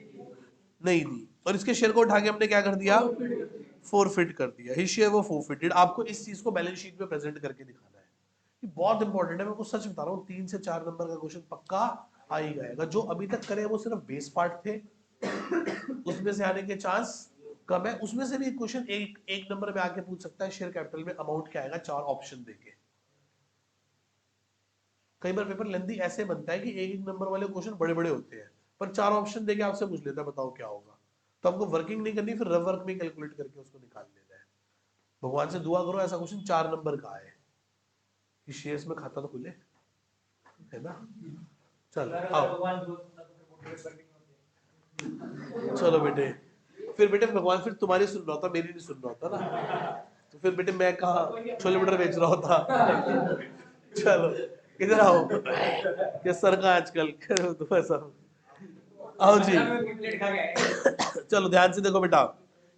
नहीं दी और इसके शेयर को उठा के हमने क्या कर दिया, फोरफिट कर दिया, ही शेयर वो फोरफिटेड। आपको इस चीज को बैलेंस शीट में प्रेजेंट करके दिखाना है, ये बहुत इंपॉर्टेंट है, मैं आपको सच बता रहा हूँ, 3 से 4 नंबर का क्वेश्चन पक्का आ ही जाएगा। जो अभी तक करे वो सिर्फ बेस पार्ट थे, उसमें से आने के चांस कम है, उसमें से भी एक क्वेश्चन एक नंबर में आके पूछ सकता है, शेयर कैपिटल में अमाउंट क्या आएगा, 4 ऑप्शन देके। कई बार पेपर लेंथी ऐसे बनता है कि एक नंबर वाले क्वेश्चन बड़े बड़े होते हैं, पर 4 ऑप्शन देके आपसे पूछ लेता है बताओ क्या होगा, तो आपको वर्किंग नहीं करनी, फिर रफ वर्क में कैलकुलेट करके उसको निकाल लेना है। भगवान से दुआ करो ऐसा क्वेश्चन 4 नंबर का है कि शेयर्स में खाता तो खुले, है ना। चल आओ, चलो बेटे, फिर बेटे भगवान फिर तुम्हारी सुन रहा होता, मेरी नहीं सुन रहा होता ना, तो फिर बेटे मैं कहा छोले भटूरे बेच रहा होता। चलो इधर आओ, ये सर का आजकल सर, आओ जी। चलो ध्यान से देखो बेटा,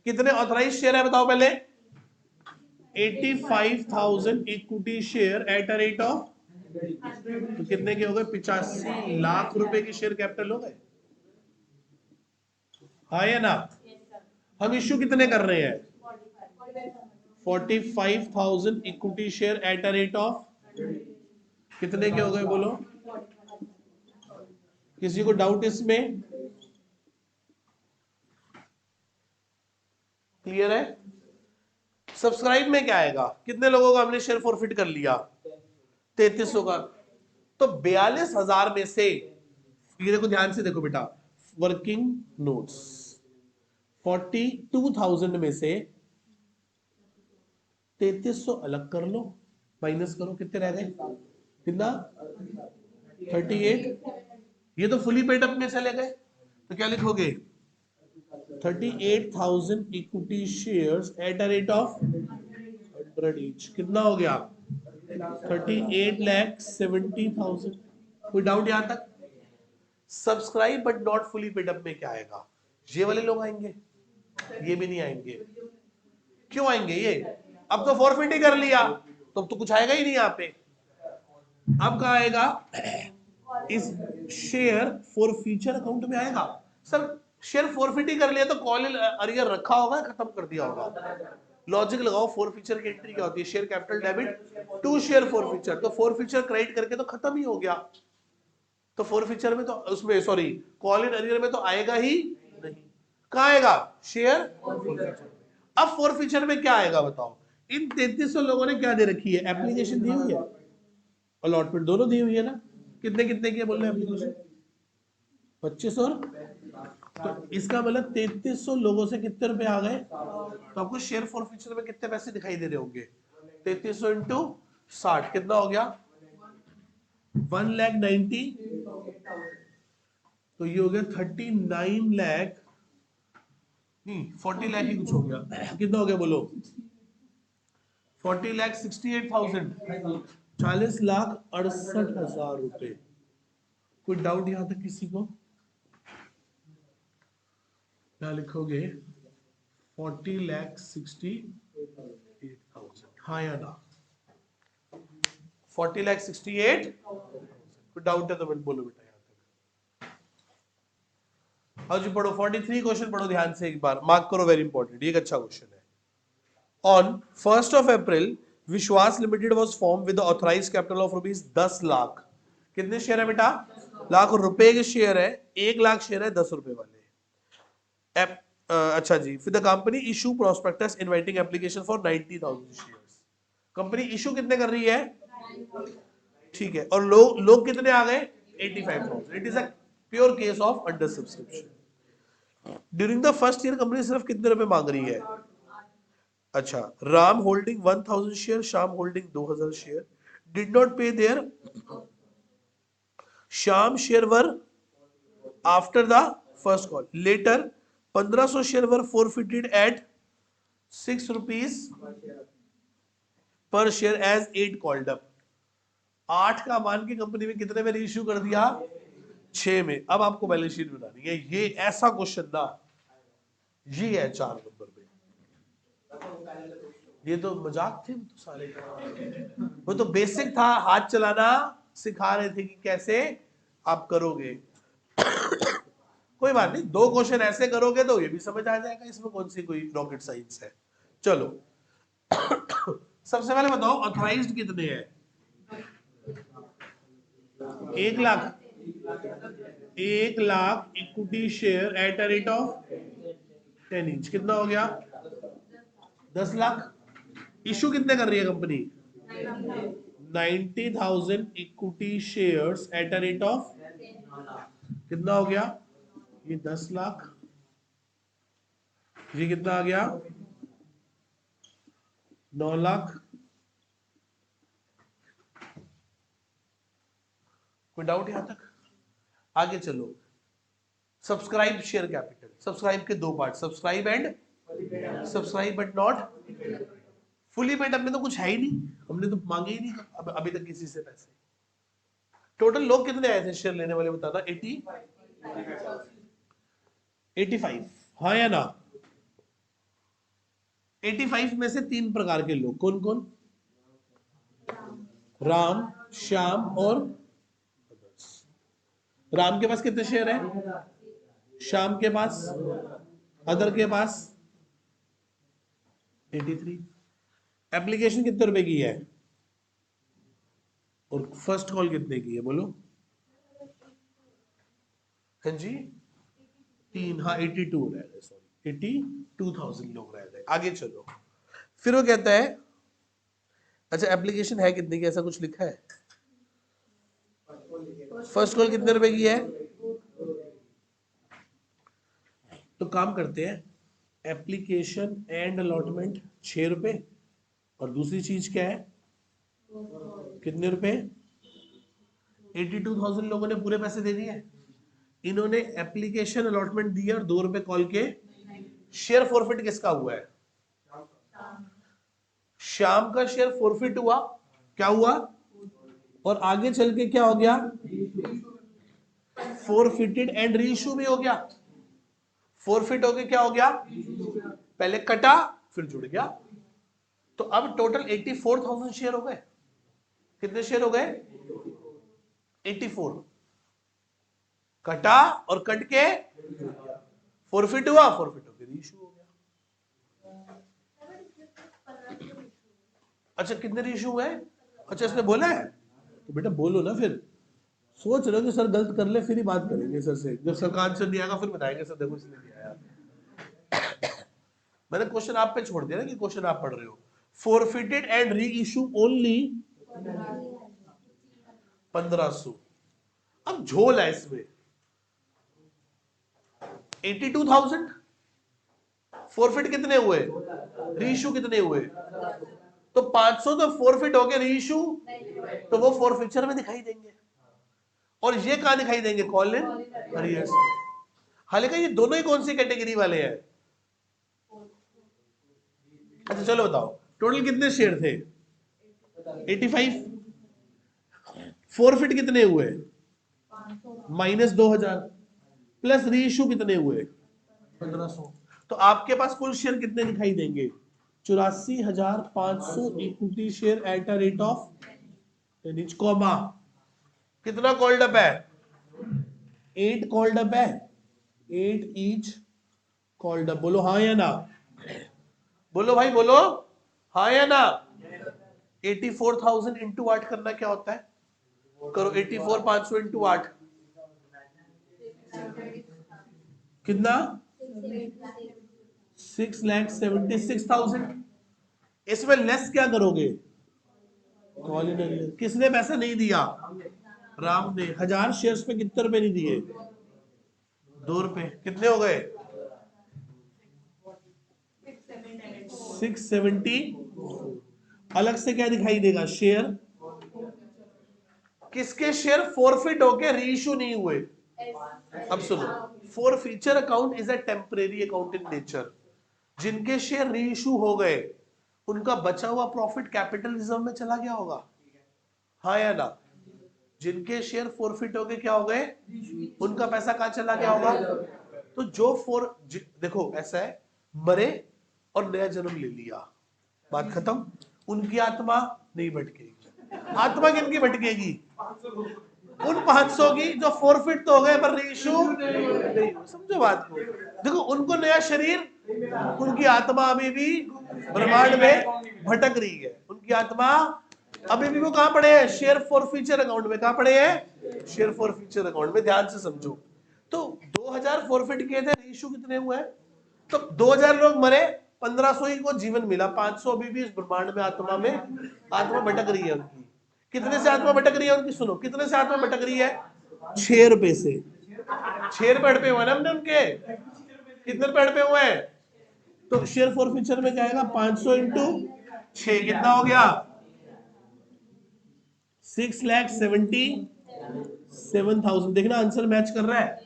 कितने ऑथराइज शेयर है बताओ पहले। 85,000 equity share at a rate of, तो कितने के हो गए, 85 लाख रुपए के शेयर कैपिटल हो गए, हाँ या ना। हम इश्यू कितने कर रहे हैं, 45,000 equity share at a rate of, कितने के हो गए बोलो, किसी को डाउट इसमें, क्लियर है। सब्सक्राइब में क्या आएगा, कितने लोगों का हमने शेयर फॉरफिट कर लिया, 3300 का, तो 42,000 में से, ये देखो ध्यान से देखो बेटा, वर्किंग नोट्स 42,000 में से 3300 अलग कर लो, माइनस करो, कितने रह गए, कितना 38, ये तो फुली पेड अप में चले गए, तो क्या लिखोगे 38,000 equity shares at a rate of 100 each, कितना हो गया 38,70,000। कोई डाउट यहां तक। Subscribe but not fully paid up में क्या आएगा, ये वाले लोग आएंगे, ये भी नहीं आएंगे, क्यों आएंगे ये, अब तो फॉरफिट ही कर लिया, तो अब तो कुछ आएगा ही नहीं यहाँ पे। अब कहा आएगा, इस शेयर फॉर फ्यूचर अकाउंट में आएगा। सर शेयर फॉरफिट ही कर लिया तो कॉल अरियर रखा होगा, खत्म कर दिया होगा, लॉजिक लगाओ, फॉर फ्यूचर की एंट्री क्या होती है, share capital debit to share forfeiture, तो फॉर फ्यूचर क्रेडिट करके तो खत्म ही हो गया, तो फॉर फ्यूचर में तो उसमें सॉरी कॉल इन अरियर में तो आएगा ही नहीं, कहां आएगा शेयर। अब फॉर फ्यूचर में क्या आएगा बताओ, इन 3300 लोगों ने क्या दे रखी है, एप्लीकेशन दी हुई है, अलॉटमेंट दोनों दी हुई है ना, कितने कितने की बोल रहे हैं एप्लीकेशन, 25 और, तो इसका मतलब 3300 लोगों से कितने रुपए आ गए, तो आपको शेयर फॉर फ्यूचर में कितने पैसे दिखाई दे रहे होंगे, 3300 इंटू 60 कितना हो गया 1,90,000, तो ये हो गया 39 लाख, नहीं 40 लाख ही कुछ हो गया, कितना हो गया बोलो 40,68,000, 40,68,000 रुपए। कोई डाउट यहां तक किसी को, क्या लिखोगे 40,68,000, हाँ या ना, 40,68,000, कोई डाउट है तो बोलो बेटा यहाँ तक। आज पढ़ो 43 क्वेश्चन पढ़ो ध्यान से एक बार, मार्क करो, वेरी इंपॉर्टेंट, ये एक अच्छा क्वेश्चन है। On 1st of April, विश्वास limited was formed with the authorized capital of rupees 10 lakh, कितने शेयर है बेटा, लाख रुपए के शेयर है, 1 लाख शेयर है 10 रुपए वाले। अच्छा जी, फिर the company issue prospectus inviting application for 90,000 shares, company issue कितने कर रही है, ठीक है, और लोग कितने आ गए 85,000, it is a pure case of under subscription. During the first year company सिर्फ कितने रुपए मांग रही है, अच्छा, Ram holding 1,000 share, Shyam holding 2,000 share, did not pay their, Shyam share were after the first call, later 1,500 share were forfeited at 6 rupees per share as 8 called up, 8 का मान के कंपनी में कितने में रीइश्यू कर दिया, 6 में। अब आपको बैलेंस शीट बनानी है, ये ऐसा क्वेश्चन ना, ये है 4 नंबर में, ये तो मजाक थे तो सारे, वो तो बेसिक था, हाथ चलाना सिखा रहे थे कि कैसे आप करोगे कोई बात नहीं, 2 क्वेश्चन ऐसे करोगे तो ये भी समझ आ जाएगा, इसमें कौन सी कोई रॉकेट साइंस है। चलो सबसे पहले बताओ ऑथराइज्ड कितने हैं? 1 lakh. 1 lakh equity share at a rate of 10 inch कितना हो गया? 10 लाख। इशू कितने कर रही है company? 90,000 equity shares at a rate of कितना हो गया? ये 10 लाख, ये कितना आ गया? 9 लाख। कोई डाउट यहां तक? आगे चलो। सब्सक्राइब शेयर कैपिटल, सब्सक्राइब के 2 part, subscribe and subscribe but not fully paid. हमने तो कुछ है ही नहीं, हमने तो मांगे ही नहीं अब अभी तक किसी से पैसे। टोटल लोग कितने आए थे शेयर लेने वाले बताना? 85, हाँ या ना? 85 में से 3 प्रकार के लोग, कौन कौन? राम, श्याम और राम के पास कितने शेयर है? श्याम के पास, अदर के पास 83। एप्लीकेशन कितने रुपए की है और फर्स्ट कॉल कितने की है बोलो? हाँ जी 3, हाँ 82 रह गए, सॉरी 82,000 लोग रह गए। आगे चलो, फिर वो कहता है अच्छा एप्लीकेशन है कितने की, ऐसा कुछ लिखा है? फर्स्ट कॉल कितने रुपए की है? तो काम करते हैं, एप्लीकेशन एंड अलॉटमेंट 6 रुपए, और दूसरी चीज क्या है? कितने रुपए? 82,000 लोगों ने पूरे पैसे दे दिए, इन्होंने एप्लीकेशन अलॉटमेंट दी और 2 रुपए कॉल के। शेयर फॉरफिट किसका हुआ है? श्याम का शेयर फॉरफिट हुआ। क्या हुआ? और आगे चल के क्या हो गया? फॉरफिटेड एंड रीइश्यू भी हो गया। फॉरफिट हो गया, क्या हो गया? पहले कटा फिर जुड़ गया। तो अब टोटल 84,000 शेयर हो गए। कितने शेयर हो गए? 84। कटा और कट के फॉरफिट हुआ, फॉरफिट होकर रीइश्यू हो गया। अच्छा कितने रीइश्यू हुए? अच्छा इसने बोला है तो बेटा बोलो ना, फिर सोच रहे हो कि सर गलत कर ले फिर ही बात करेंगे सर से, जब सर का आंसर नहीं आएगा फिर बताएंगे सर देखो इसलिए नहीं आया। मैंने क्वेश्चन आप पे छोड़ दिया ना कि क्वेश्चन आप पढ़ रहे हो। Forfeited and re issue only 1500। अब झोल है इसमें 82,000, फॉरफिट कितने हुए? री इशू कितने हुए? तो 500 तो फॉरफिट हो गया, री इशू तो वो फॉरफिचर में दिखाई देंगे, और ये कहां दिखाई देंगे? कॉल इन अरियर्स में। हालांकि ये दोनों ही कौन सी कैटेगरी वाले हैं? अच्छा चलो बताओ टोटल कितने शेयर थे? 85। फॉरफिट कितने हुए? -2000 प्लस रीइश्यू कितने हुए? 1500। तो आपके पास कुल शेयर कितने दिखाई देंगे? 84,500 equity share at a rate of 10 inch comma कितना कॉल्ड अप है? 8 कॉल्ड अप है, 8 ईच कॉल्ड अप। बोलो हाँ या ना? बोलो भाई बोलो हाँ या ना? 84,000 इंटू 8 करना क्या होता है? करो 84,500 इंटू 8 कितना? 6,76,000। इसमें लेस क्या करोगे? Call in arrear. किसने पैसा नहीं दिया? राम ने। 1000 शेयर्स पे कितने रुपए नहीं दिए? 2 रुपए। कितने हो गए? 670। अलग से क्या दिखाई देगा? शेयर। किसके शेयर फॉरफिट होके रीइश्यू नहीं हुए? अब सुनो, forfeiture account is a temporary account in nature. जिनके शेयर रीइश्यू हो गए उनका बचा हुआ प्रॉफिट कैपिटल रिजर्व में चला गया होगा, हाँ या ना? जिनके शेयर फॉरफिट हो गए क्या हो गए? उनका पैसा कहां चला गया होगा? तो देखो ऐसा है, मरे और नया जन्म ले लिया, बात खत्म। उनकी आत्मा नहीं भटकेगी। आत्मा किनकी भटकेगी? उन 500 की जो फॉरफिट तो हो गए पर रीइश्यू नहीं, समझो बात को। देखो उनको नया शरीर, उनकी आत्मा अभी भी ब्रह्मांड में भटक रही है, उनकी आत्मा अभी भी वो कहां पड़े हैं, शेयर फॉर फ्यूचर अकाउंट में। कहां पड़े हैं, शेयर फॉर फ्यूचर अकाउंट में। ध्यान से समझो, तो 2000 फॉरफिट किए थे, रीइश्यू कितने हुए? तो 2000 लोग मरे, 1500 ही को जीवन मिला, 500 अभी भी इस ब्रह्मांड में आत्मा भटक रही है उनकी। कितने से आत्मा भटक रही है उनकी? सुनो, कितने से आत्मा भटक रही है? 6 रुपए से। 6 रुपए हड़पे हुए ना हमने उनके, कितने रुपए हड़पे हुए हैं? तो शेयर फॉर फ्यूचर में क्या आएगा, 500 इंटू 6 कितना हो गया? 6,77,000। देखना आंसर मैच कर रहा है।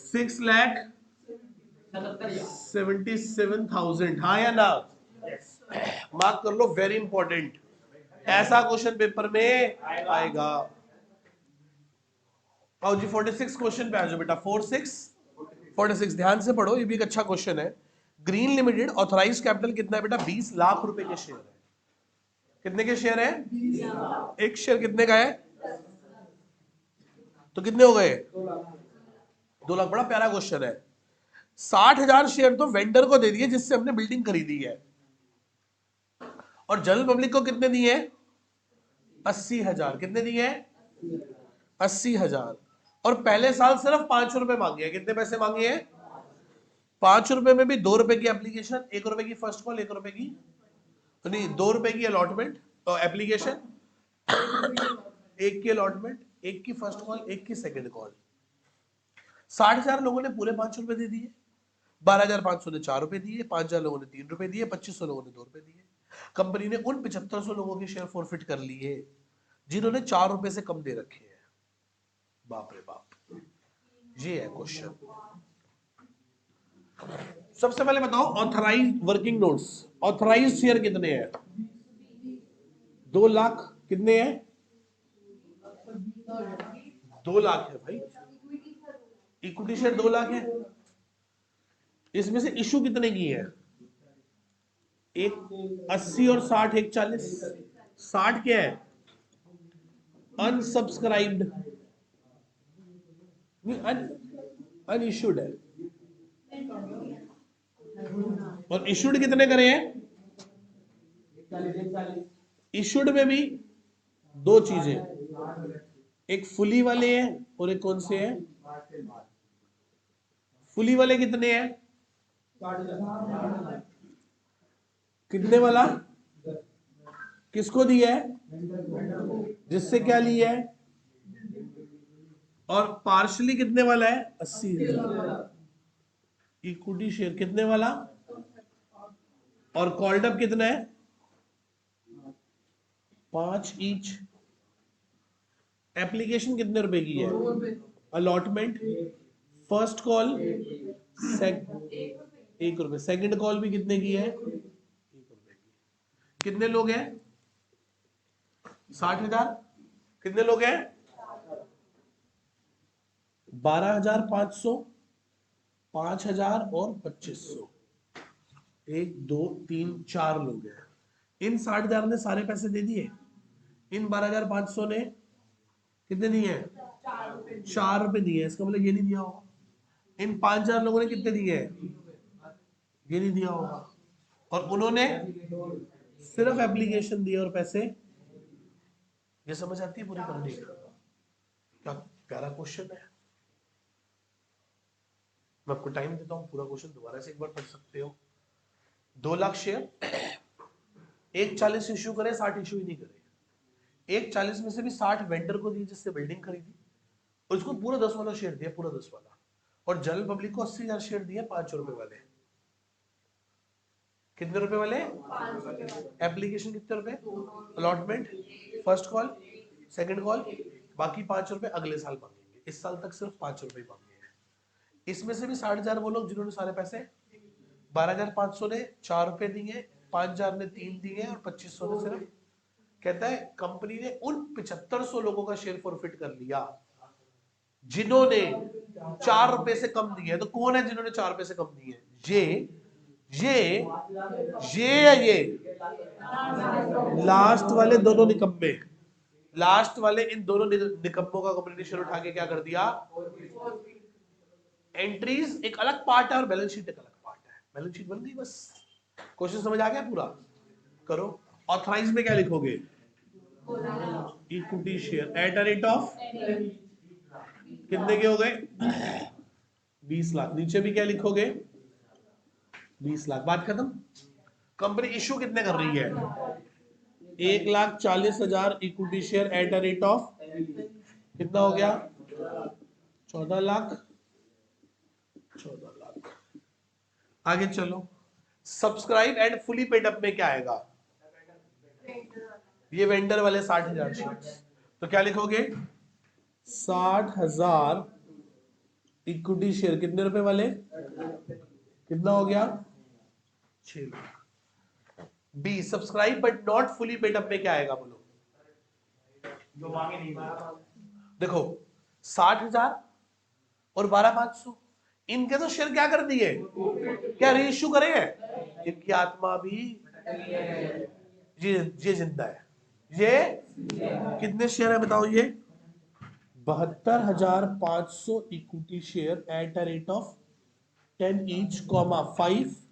6,77,000, हाँ या ना? मार्क कर लो, वेरी इंपॉर्टेंट, ऐसा क्वेश्चन पेपर में आएगा। आओ जी 46 क्वेश्चन पे आ जाओ बेटा। 46 ध्यान से पढ़ो, ये भी एक अच्छा क्वेश्चन है। ग्रीन लिमिटेड ऑथराइज कैपिटल कितना है बेटा? 20 लाख रुपए के शेयर है। कितने के शेयर है? एक शेयर कितने का है? तो कितने हो गए? 2 लाख। बड़ा प्यारा क्वेश्चन है। 60,000 शेयर तो वेंडर को दे दिए जिससे हमने बिल्डिंग खरीदी है, और जनरल पब्लिक को कितने दिए? 80,000। कितने दिए? 80,000। और पहले साल सिर्फ 5 रुपए मांगे हैं। कितने पैसे मांगे हैं? 5 रुपए में भी 2 रुपए की एप्लीकेशन, 1 रुपए की फर्स्ट कॉल, 1 रुपए की नहीं, 2 रुपए की अलॉटमेंट और एप्लीकेशन, 1 की अलॉटमेंट, 1 की फर्स्ट कॉल, 1 की सेकंड कॉल। 60,000 लोगों ने पूरे 5 रुपए दे दिए, 12,500 ने 4 रुपए दिए, 5,000 लोगों ने 3 रुपए दिए, 2,500 लोगों ने 2 रुपए दिए। कंपनी ने उन 7,500 लोगों के शेयर फॉरफिट कर लिए जिन्होंने 4 रुपए से कम दे रखे हैं। बाप रे बाप, ये है क्वेश्चन। सबसे पहले बताओ, authorised working notes, authorised share कितने हैं? 2 लाख। कितने हैं? 2 लाख है भाई। इक्विटी शेयर 2 लाख है। इसमें से इशू कितने की है? एक 80 और 60, एक 40। 60 क्या है? अनसब्सक्राइब्ड, अनइश्यूड है। और इश्यूड कितने करे हैं? इश्यूड में भी 2 चीजें, एक फुली वाले हैं और एक कौन से हैं? फुली वाले कितने हैं? कितने वाला? किसको दिया है? जिससे क्या लिया है? और पार्शली कितने वाला है? 80,000। इक्विटी शेयर कितने वाला? और कॉल्ड अप कितना है? 5 ईच। एप्लीकेशन कितने रुपए की है? अलॉटमेंट, फर्स्ट कॉल 1 रुपए, सेकंड कॉल भी कितने की है? 1 रुपए की। कितने लोग हैं? 60,000। कितने लोग हैं? 12,500, 5,000 और 2,500। 1 2 3 4 लोग हैं। इन 60,000 ने सारे पैसे दे दिए। इन 12,500 ने कितने दिए हैं? 4 रुपए दिए। इसका मतलब ये नहीं दिया होगा। इन 5,000 लोगों ने कितने दिए हैं? ये नहीं दिया होगा। और उन्होंने सिर्फ एप्लीकेशन दिए और पैसे। ये समझ आती है पूरी कहानी? क्या प्यारा क्वेश्चन है। मैं आपको टाइम देता हूं, पूरा क्वेश्चन दोबारा से एक बार पढ़ सकते हो। 2 लाख शेयर, 1,40 इश्यू करे, 60 इश्यू ही नहीं करे। 1,40 में से भी 60 वेंडर को दिए जिससे बिल्डिंग खरीदी, उसको पूरा 10 वाला शेयर दिया, पूरा 10 वाला। और जनरल पब्लिक को 80,000 शेयर दिए 5 रुपए वाले। कितने रुपए वाले? एप्लीकेशन कितने रुपए? Allotment, first call, second call, बाकी 5 रुपए अगले साल मांगेंगे। इस साल तक सिर्फ 5 रुपए मांगे हैं। इसमें से भी 60,000 वो लोग जिन्होंने सारे पैसे, 12,500 ने 4 रुपए दिए, 5,000 ने 3 दिए और 2,500 ने सिर्फ। कहता है कंपनी ने उन 7,500 लोगों का शेयर फॉरफिट कर लिया जिन्होंने 4 रुपए से कम दिए। तो कौन है जिन्होंने 4 रुपए से कम दिए? ये लास्ट वाले दोनों निकम्मे। लास्ट वाले इन दोनों निकम्मों का कॉम्बिनेशन उठा के क्या कर दिया, एंट्रीज एक अलग पार्ट है और बैलेंस शीट एक अलग पार्ट है, बैलेंस शीट बन गई बस। क्वेश्चन समझ आ गया पूरा? करो। ऑथराइज में क्या लिखोगे, equity share at a rate of कितने के हो गए 20 लाख। नीचे भी क्या लिखोगे 20 लाख, बात खत्म। कंपनी इशू कितने कर रही है 1,40,000 equity share at a rate of कितना हो गया 14 लाख। 14 लाख। आगे चलो। Subscribe and fully paid up में क्या आएगा, ये वेंडर वाले 60,000 शेयर्स, तो क्या लिखोगे 60,000 इक्विटी शेयर कितने रुपए वाले, कितना हो गया 6 lakh. B subscribe but not fully paid up में क्या आएगा बोलो, जो मांगे नहीं। देखो 60,000 और 12,500, इनके तो शेयर क्या कर दिए, क्या रीइश्यू करे हैं, इनकी आत्मा भी ये जिंदा है। ये कितने शेयर है बताओ, ये 72,500 equity share at a rate of 10 each, 5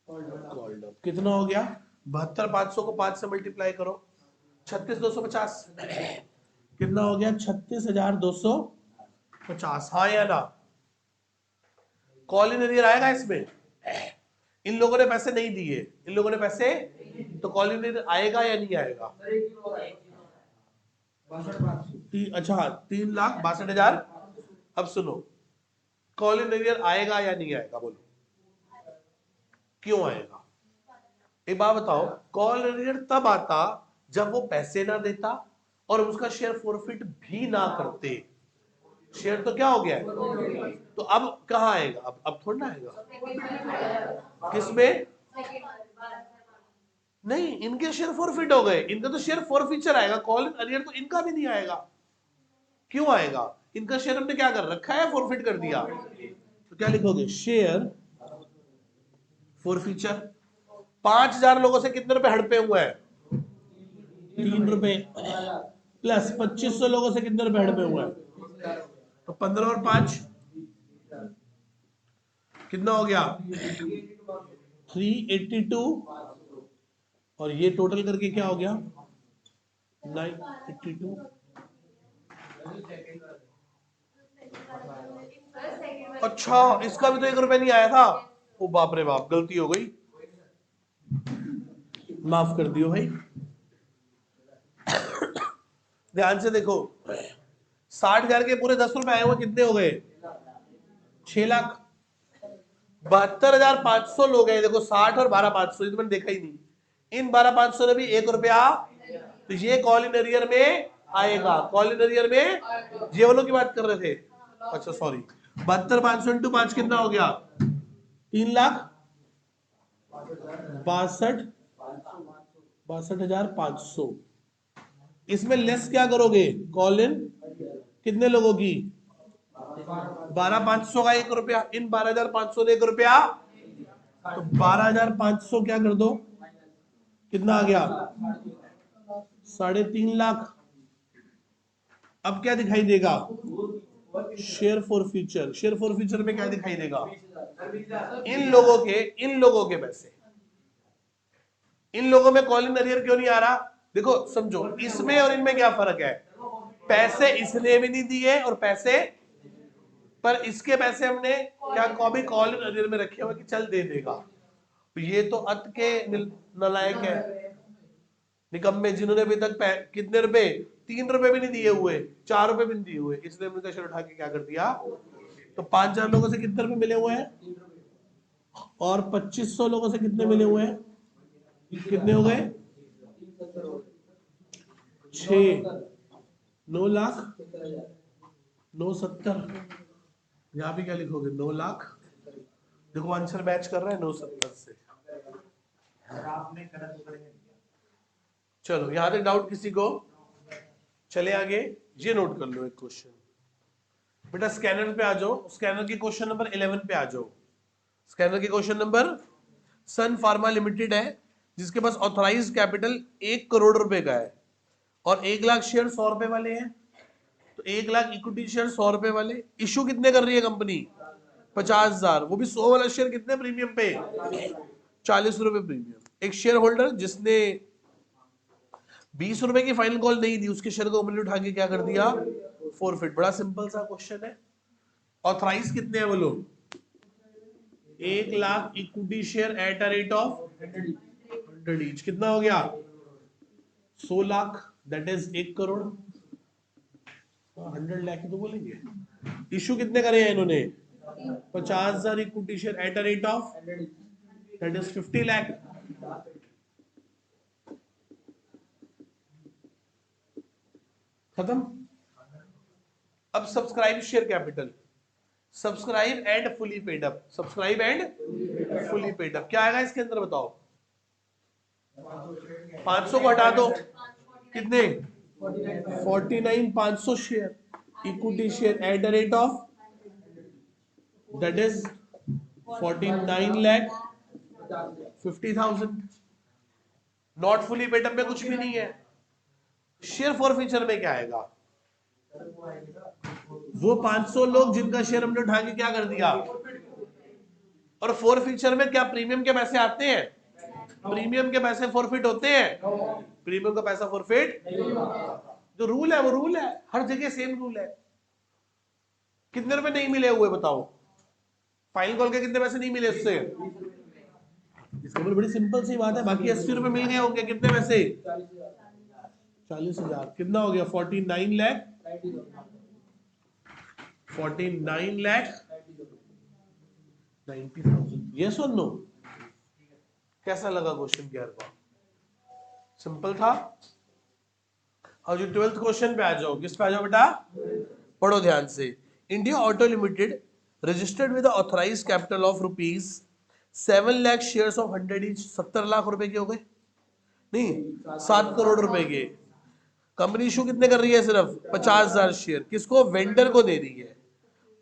called up. कितना हो गया 72,500 को 5 से मल्टीप्लाई करो, 36,250 कितना हो गया 36,250। हाँ या ना, कॉल इन एरियर आएगा इसमें, इन लोगों ने पैसे नहीं दिए, इन लोगों ने पैसे, तो कॉल इन एरियर आएगा या नहीं आएगा, अच्छा 3,62,000। अब सुनो, कॉल इन एरियर आएगा या नहीं आएगा बोलो, क्यों आएगा, एक बात बताओ। कॉल इन एरियर तब आता जब वो पैसे ना देता और उसका शेयर फॉरफिट भी ना करते, शेयर तो क्या हो गया है, तो अब कहां आएगा, अब थोड़ा ना आएगा, किसमें, नहीं इनके शेयर फॉरफिट हो गए, इनका तो शेयर फॉरफीचर आएगा, कॉल इन एरियर तो इनका भी नहीं आएगा। क्यों आएगा, इनका शेयर हमने क्या कर रखा है, फॉरफिट कर दिया, तो क्या लिखोगे शेयर फॉरफीचर। 5,000 लोगों से कितने रुपए हड़पे हुए हैं 3 रुपए, प्लस 2,500 लोगों से कितने रुपए हड़पे हुए हैं, तो 15 और 5 कितना हो गया 382, और ये टोटल करके क्या हो गया 982। अच्छा इसका भी तो 1 रुपया नहीं आया था, ओ बाप रे बाप, गलती हो गई, माफ कर दियो भाई। ध्यान से देखो 60,000 के पूरे 10 रुपए आए हुए, कितने हो गए 6 लाख। 72,500 लोग हैं, देखो 60 और 12,500, ये तो मैंने देखा ही नहीं, इन 12,500 ने भी 1 रुपया, तो ये कॉल इन एरियर में आएगा, कॉल इन एरियर में, ये वालों की बात कर रहे थे, अच्छा सॉरी। 72,500 इंटू 5 कितना हो गया 3,62,500। इसमें लेस क्या करोगे कॉल इन कितने लोगों की, 12,500 का 1 रुपया, इन 12,500 ने 1 रुपया, तो 12,500 क्या कर दो, कितना आ गया 3.5 लाख। अब क्या दिखाई देगा share for future, share for future में क्या दिखाई देगा, इन लोगों के पैसे, इन लोगों में कॉल इन अरियर क्यों नहीं आ रहा, देखो समझो इसमें और इनमें क्या फर्क है, पैसे इसने भी नहीं दिए और पैसे, पर इसके पैसे हमने क्या कॉपी कॉल इन अरियर में रखे हुए कि चल दे देगा, तो ये तो अत के नलायक है, निकम्मे, जिन्होंने अभी तक कितने रुपए 3 रुपए भी नहीं दिए हुए, 4 रुपए भी नहीं दिए हुए, इसने उनका शेयर उठा के क्या कर दिया, तो 5,000 लोगों से कितने रुपए मिले हुए हैं, और 2,500 लोगों से कितने मिले हुए हैं, कितने हो गए 6, 9 लाख 970, यहां भी क्या लिखोगे 9 लाख, देखो आंसर मैच कर रहा है 970 से। चलो यहां तक डाउट किसी को, चले आगे, ये नोट कर लो एक क्वेश्चन, बेटा स्कैनर पे आ जाओ, स्कैनर की क्वेश्चन नंबर 11 पे आ जाओ। स्कैनर की क्वेश्चन नंबर, सन फार्मा लिमिटेड है जिसके पास ऑथराइज्ड कैपिटल 1 करोड़ रुपए का है, और 1 लाख शेयर 100 रुपए वाले हैं, तो 1 लाख इक्विटी शेयर 100 रुपए वाले। इशू कितने कर रही है कंपनी? 50,000। वो भी 100 वाला शेयर कितने प्रीमियम पे? 40 रुपए प्रीमियम। एक शेयर होल्डर जिसने 20 रुपए की फाइनल कॉल नहीं दी, उसके शेयर को कंपनी उठा के क्या कर दिया? फॉरफिट। बड़ा सिंपल सा क्वेश्चन है। ऑथराइज कितने हैं बोलो? 1 lakh equity share at a rate of 100 each. कितना हो गया? 100 लाख, दैट इज 1 करोड़। 100 लाख तो बोलेंगे। इशू कितने करे हैं इन्होंने? 50,000 equity share at a rate of, that is 50 lakh. खत्म। अब subscribe share capital, subscribe and fully paid up, subscribe and fully paid up. क्या आएगा इसके अंदर बताओ? 500 को हटा दो, कितने? 49,500 share equity share at the rate of, that is 49,50,000। Not fully paid up में कुछ भी नहीं है। शेयर फॉर फ्यूचर में क्या आएगा? वो 500 लोग जिनका शेयर हमने उठा के क्या कर दिया। और फॉर फ्यूचर में क्या प्रीमियम के पैसे आते हैं? प्रीमियम के पैसे फॉरफिट होते हैं? प्रीमियम का पैसा फॉरफिट, जो रूल है वो रूल है, हर जगह सेम रूल है। कितने रुपए नहीं मिले हुए बताओ? फाइनल कॉल के कितने पैसे नहीं मिले उससे? इसका बड़ी सिंपल सी बात है। बाकी 80 रुपए मिल गए होंगे, कितने पैसे? 40,000। कितना हो गया? 49 लाख 90,000। यस और नो? कैसा लगा क्वेश्चन क्या का? सिंपल था। और जो 12th क्वेश्चन पे आ जाओ। किस पे आ जाओ बेटा? पढ़ो ध्यान से। India auto limited registered with authorised capital of ₹7 lakh shares of 100 each. 70 lakh रुपए के हो गए? नहीं, 7 करोड़ रुपए के। कंपनी इशू कितने कर रही है? सिर्फ 50,000 शेयर। किसको? वेंडर को दे रही है।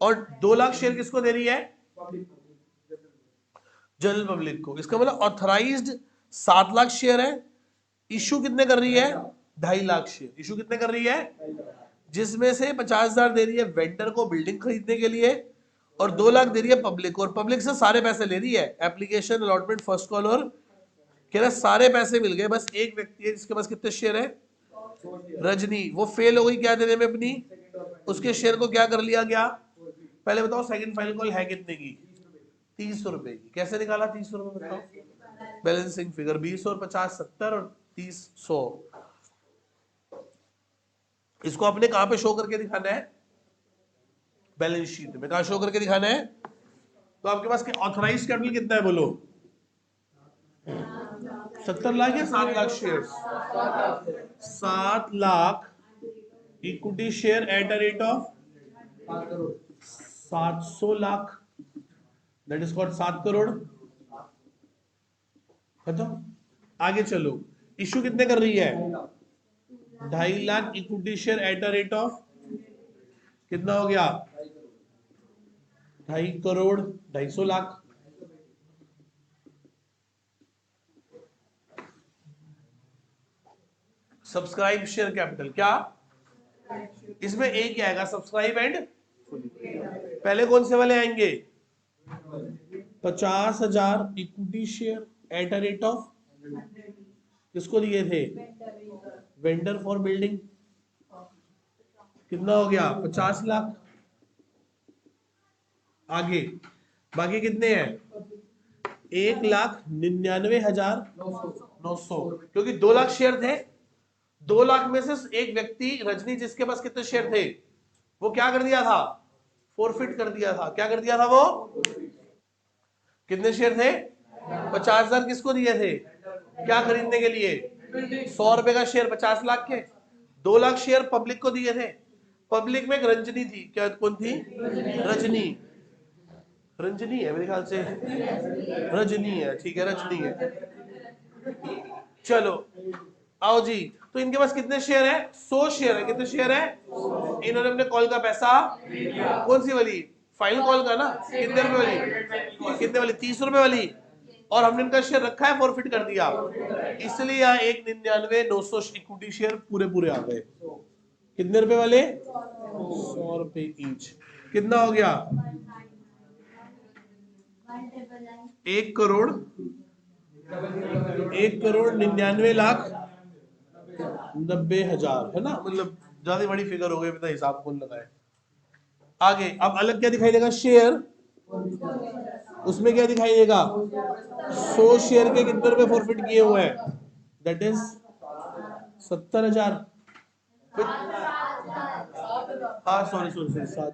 और 2 लाख शेयर किसको दे रही है? जनरल पब्लिक को। इसका मतलब ऑथराइज्ड 7 लाख शेयर है, इशू कितने कर रही है? 2.5 लाख शेयर। इशू कितने कर रही है? जिसमें से 50,000 दे रही है वेंडर को बिल्डिंग खरीदने के लिए, और 2 लाख दे रही है पब्लिक को। और पब्लिक से सारे पैसे ले रही है, एप्लीकेशन, अलॉटमेंट, फर्स्ट कॉल, और कह रहा सारे पैसे मिल गए। बस एक व्यक्ति है जिसके पास कितने शेयर है? रजनी। वो फेल हो गई क्या देने में अपनी? उसके शेयर को क्या कर लिया गया? पहले बताओ सेकंड फाइनल कॉल है कितने की? 30 रुपए की। कैसे निकाला 30 रुपए बताओ? बैलेंसिंग फिगर 20 और 50 70 और 30 100। इसको अपने कहां पे शो करके दिखाना है? बैलेंस शीट में। कहां शो करके दिखाना है? तो आपके पास ऑथराइज्ड कैपिटल कितना है बोलो? 70 लाख या 7 lakh share? 7 lakh equity share at a rate of 700 lakh, that is called 7 crore. खत्म। आगे चलो। इशू कितने कर रही है? 2.5 lakh equity share at a rate of, कितना हो गया? 2.5 crore 250 lakh. Subscribe share capital क्या? इसमें एक ही आएगा, सब्सक्राइब एंड पहले कौन से वाले आएंगे? 50,000 equity share at a rate of, किसको दिए थे? Vendor for building. कितना हो गया? 50 लाख। आगे बाकी कितने हैं? 1,99,900, क्योंकि 2 लाख शेयर थे। 2 लाख में से एक व्यक्ति रजनी, जिसके पास कितने शेयर थे, वो क्या कर दिया था? फॉरफिट कर दिया था। क्या कर दिया था वो? कितने शेयर थे? 50,000 किसको दिए थे? क्या खरीदने के लिए? 100 रुपए का शेयर 50 लाख के। 2 लाख शेयर पब्लिक को दिए थे। पब्लिक में एक रंजनी थी। क्या कौन थी? रजनी। रंजनी है मेरे ख्याल से, रजनी है, ठीक है, रजनी है। चलो आओ जी। तो इनके पास कितने शेयर है? 100 शेयर है। कितने शेयर है? इन्होंने अपने कॉल का पैसा, कौन सी वाली? फाइनल कॉल का ना? कितने रुपए वाली? कितने वाली? 30 रुपए वाली। और हमने इनका शेयर रखा है, फॉरफिट कर दिया, इसलिए यहाँ 199,900 इक्विटी शेयर पूरे पूरे आ गए। कितने रुपए वाले? 100 रुपए ईच। कितना हो गया? 1,99,90,000 है ना, मतलब ज्यादा बड़ी फिगर हो गई, पता हिसाब कौन लगाए। आगे अब अलग क्या दिखाई देगा? शेयर। उसमें क्या दिखाई देगा? 100 शेयर के कितने रुपए फॉरफिट किए हुए हैं? That is 70,000। हाँ सॉरी 7,000।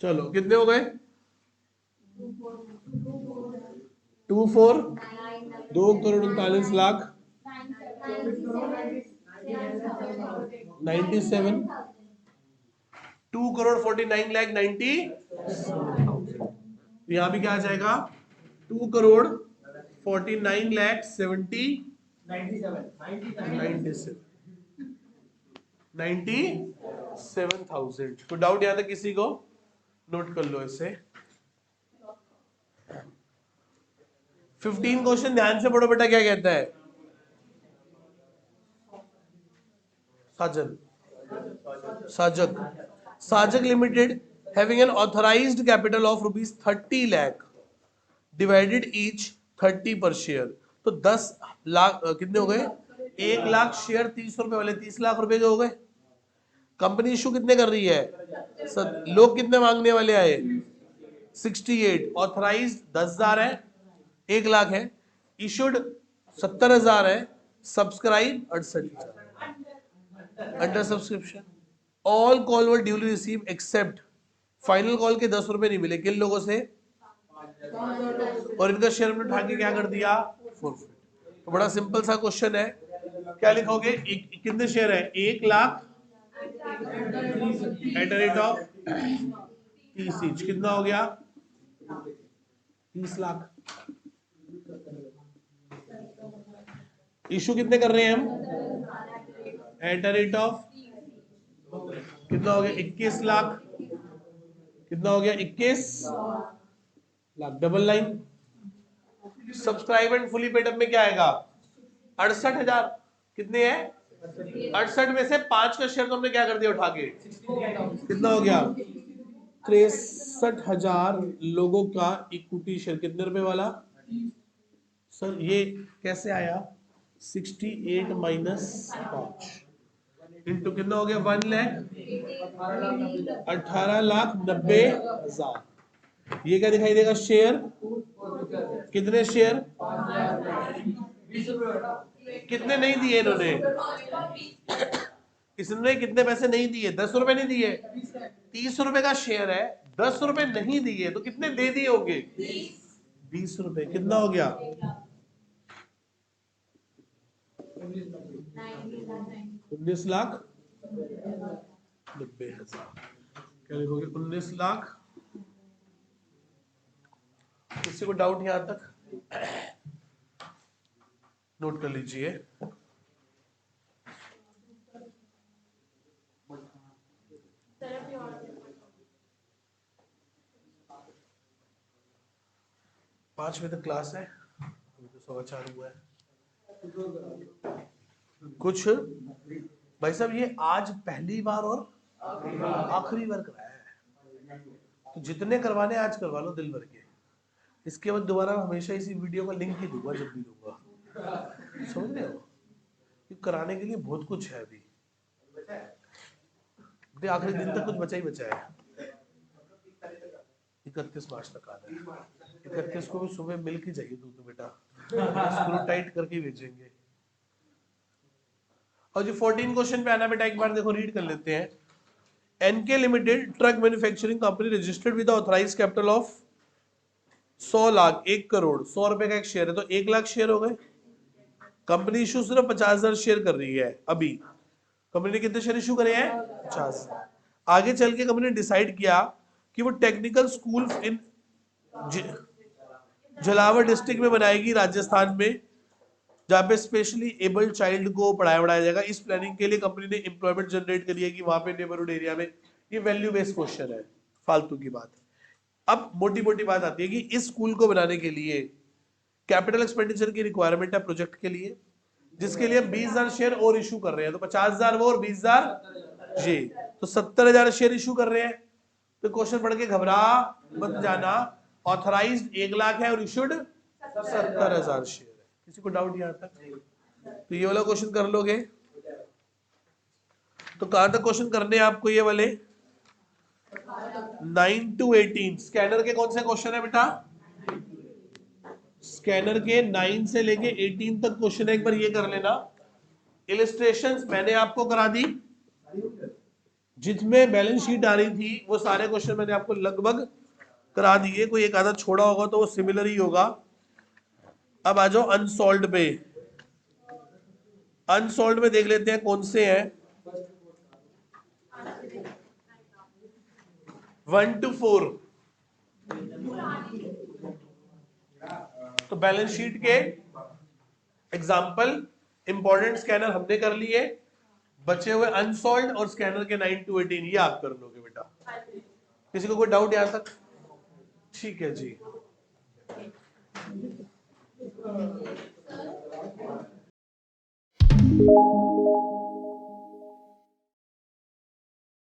चलो कितने हो गए? 2,4 2,39,00,000 97 2,49,90,000। यहां भी क्या आ जाएगा? 2,49,70 97,000। तो डाउट यहां तक किसी को? नोट कर लो इसे। 15 क्वेश्चन ध्यान से पढ़ो बेटा। क्या कहता है? साजक limited having an authorised capital of ₹30 lakh divided each 30 per share. तो 10 लाख कितने हो गए? 1 लाख शेयर 30 रुपए वाले 30 लाख रुपए के हो गए। कंपनी इशू कितने कर रही है? लोग कितने मांगने वाले आए? 68। ऑथराइज्ड 10,000 है, 1 लाख है। इशूड 70,000 है। Subscribe 68,000। Under subscription. All call were duly receive except final call के 10 रुपए नहीं मिले। किन लोगों से? और इनका शेयर में उठा के क्या कर दिया? फॉरफिट। तो बड़ा सिंपल सा क्वेश्चन है। क्या लिखोगे? कितने शेयर है? 1 lakh at rate of 30 each. कितना हो गया? 30 लाख। इशू कितने कर रहे हैं हम? एट रेट ऑफ कितना हो गया? 21 लाख। कितना हो गया? 21 lakh. Double line. Subscribe and fully paid up में क्या आएगा? 68,000। कितने हैं? 68 में से 5 का शेयर तो हमने क्या कर दिया? उठा के। कितना हो गया? 63,000 लोगों का इक्विटी शेयर। कितने रुपए वाला? सर ये कैसे आया? 68 माइनस 5 इंटू कितना हो गया? 1 लाख 18,90,000। ये क्या दिखाई देगा? शेयर। कितने शेयर? कितने नहीं दिए इन्होंने? इसने कितने पैसे नहीं दिए? 10 रुपए नहीं दिए। 30 रुपए का शेयर है, 10 रुपए नहीं दिए, तो कितने दे दिए होंगे? 20 रुपए। कितना हो गया? 19,90,000। क्या लिखोगे? 19 लाख। किसी को डाउट यहां तक? नोट कर लीजिए। पांच बजे तक क्लास है, अभी तो 4:15 हुआ है। कुछ भाई साहब ये आज पहली बार और आखिरी बार कराया है, तो जितने करवाने आज करवा लो दिल भर के। इसके बाद दोबारा हमेशा इसी वीडियो का लिंक ही दूंगा जब भी दूंगा, समझ रहे हो? कराने के लिए बहुत कुछ है अभी, आखिरी दिन तक कुछ बचा ही बचा है। 31 मार्च तक आना है। 31 को भी सुबह मिल्क ही चाहिए दूध बेटा, स्क्रू टाइट करके भेजेंगे। और जो 14 क्वेश्चन पे आना बेटा, एक बार देखो रीड कर लेते हैं। NK limited truck manufacturing company registered with authorised capital of 100 lakh 1 crore 100 रुपए का एक शेयर है, तो 1 लाख शेयर हो गए। कंपनी इशू सिर्फ 50,000 शेयर कर रही है। अभी कंपनी ने कितने शेयर इशू करे हैं? 50। आगे चल के कंपनी ने डिसाइड किया कि वो टेक्निकल स्कूल इन झलावर डिस्ट्रिक्ट में बनाएगी, राजस्थान में, जहां पे स्पेशली एबल्ड चाइल्ड को पढ़ाया जाएगा। इस प्लानिंग के लिए कंपनी ने एम्प्लॉयमेंट जनरेट करी है कि वहां पे नेबरहुड एरिया में। ये वैल्यू बेस्ड क्वेश्चन है, फालतू की बात। अब मोटी मोटी बात आती है कि इस स्कूल को बनाने के लिए कैपिटल एक्सपेंडिचर की रिक्वायरमेंट है प्रोजेक्ट के लिए, जिसके लिए 20,000 शेयर और इशू कर रहे हैं, तो 50,000 वो और 20,000 ये, तो 70,000 शेयर इशू कर रहे हैं। तो क्वेश्चन पढ़ के घबरा मत जाना, ऑथराइज्ड 1 लाख है और इशूड 70,000 शेयर है। किसी को डाउट यहां तक? तो ये वाला क्वेश्चन कर लोगे? तो कहां तक क्वेश्चन करने हैं आपको ये वाले? 9 to 18। स्कैनर के कौन से क्वेश्चन है बेटा? स्कैनर के 9 से लेके 18 तक क्वेश्चन है, एक बार ये कर लेना। इलिस्ट्रेशंस मैंने आपको करा दी, जिसमें बैलेंस शीट आ रही थी वो सारे क्वेश्चन मैंने आपको लगभग करा दिए, कोई एक आधा छोड़ा होगा तो वो सिमिलर ही होगा। अब आ जाओ अनसॉल्व्ड पे। अनसॉल्व्ड में देख लेते हैं कौन से हैं। 1 to 4। तो बैलेंस शीट के एग्जाम्पल इंपॉर्टेंट स्कैनर हमने कर लिए, बचे हुए अनसॉल्व्ड और स्कैनर के 9 to 18 ये आप कर लोगे बेटा। किसी को कोई डाउट यहां तक? ठीक है जी।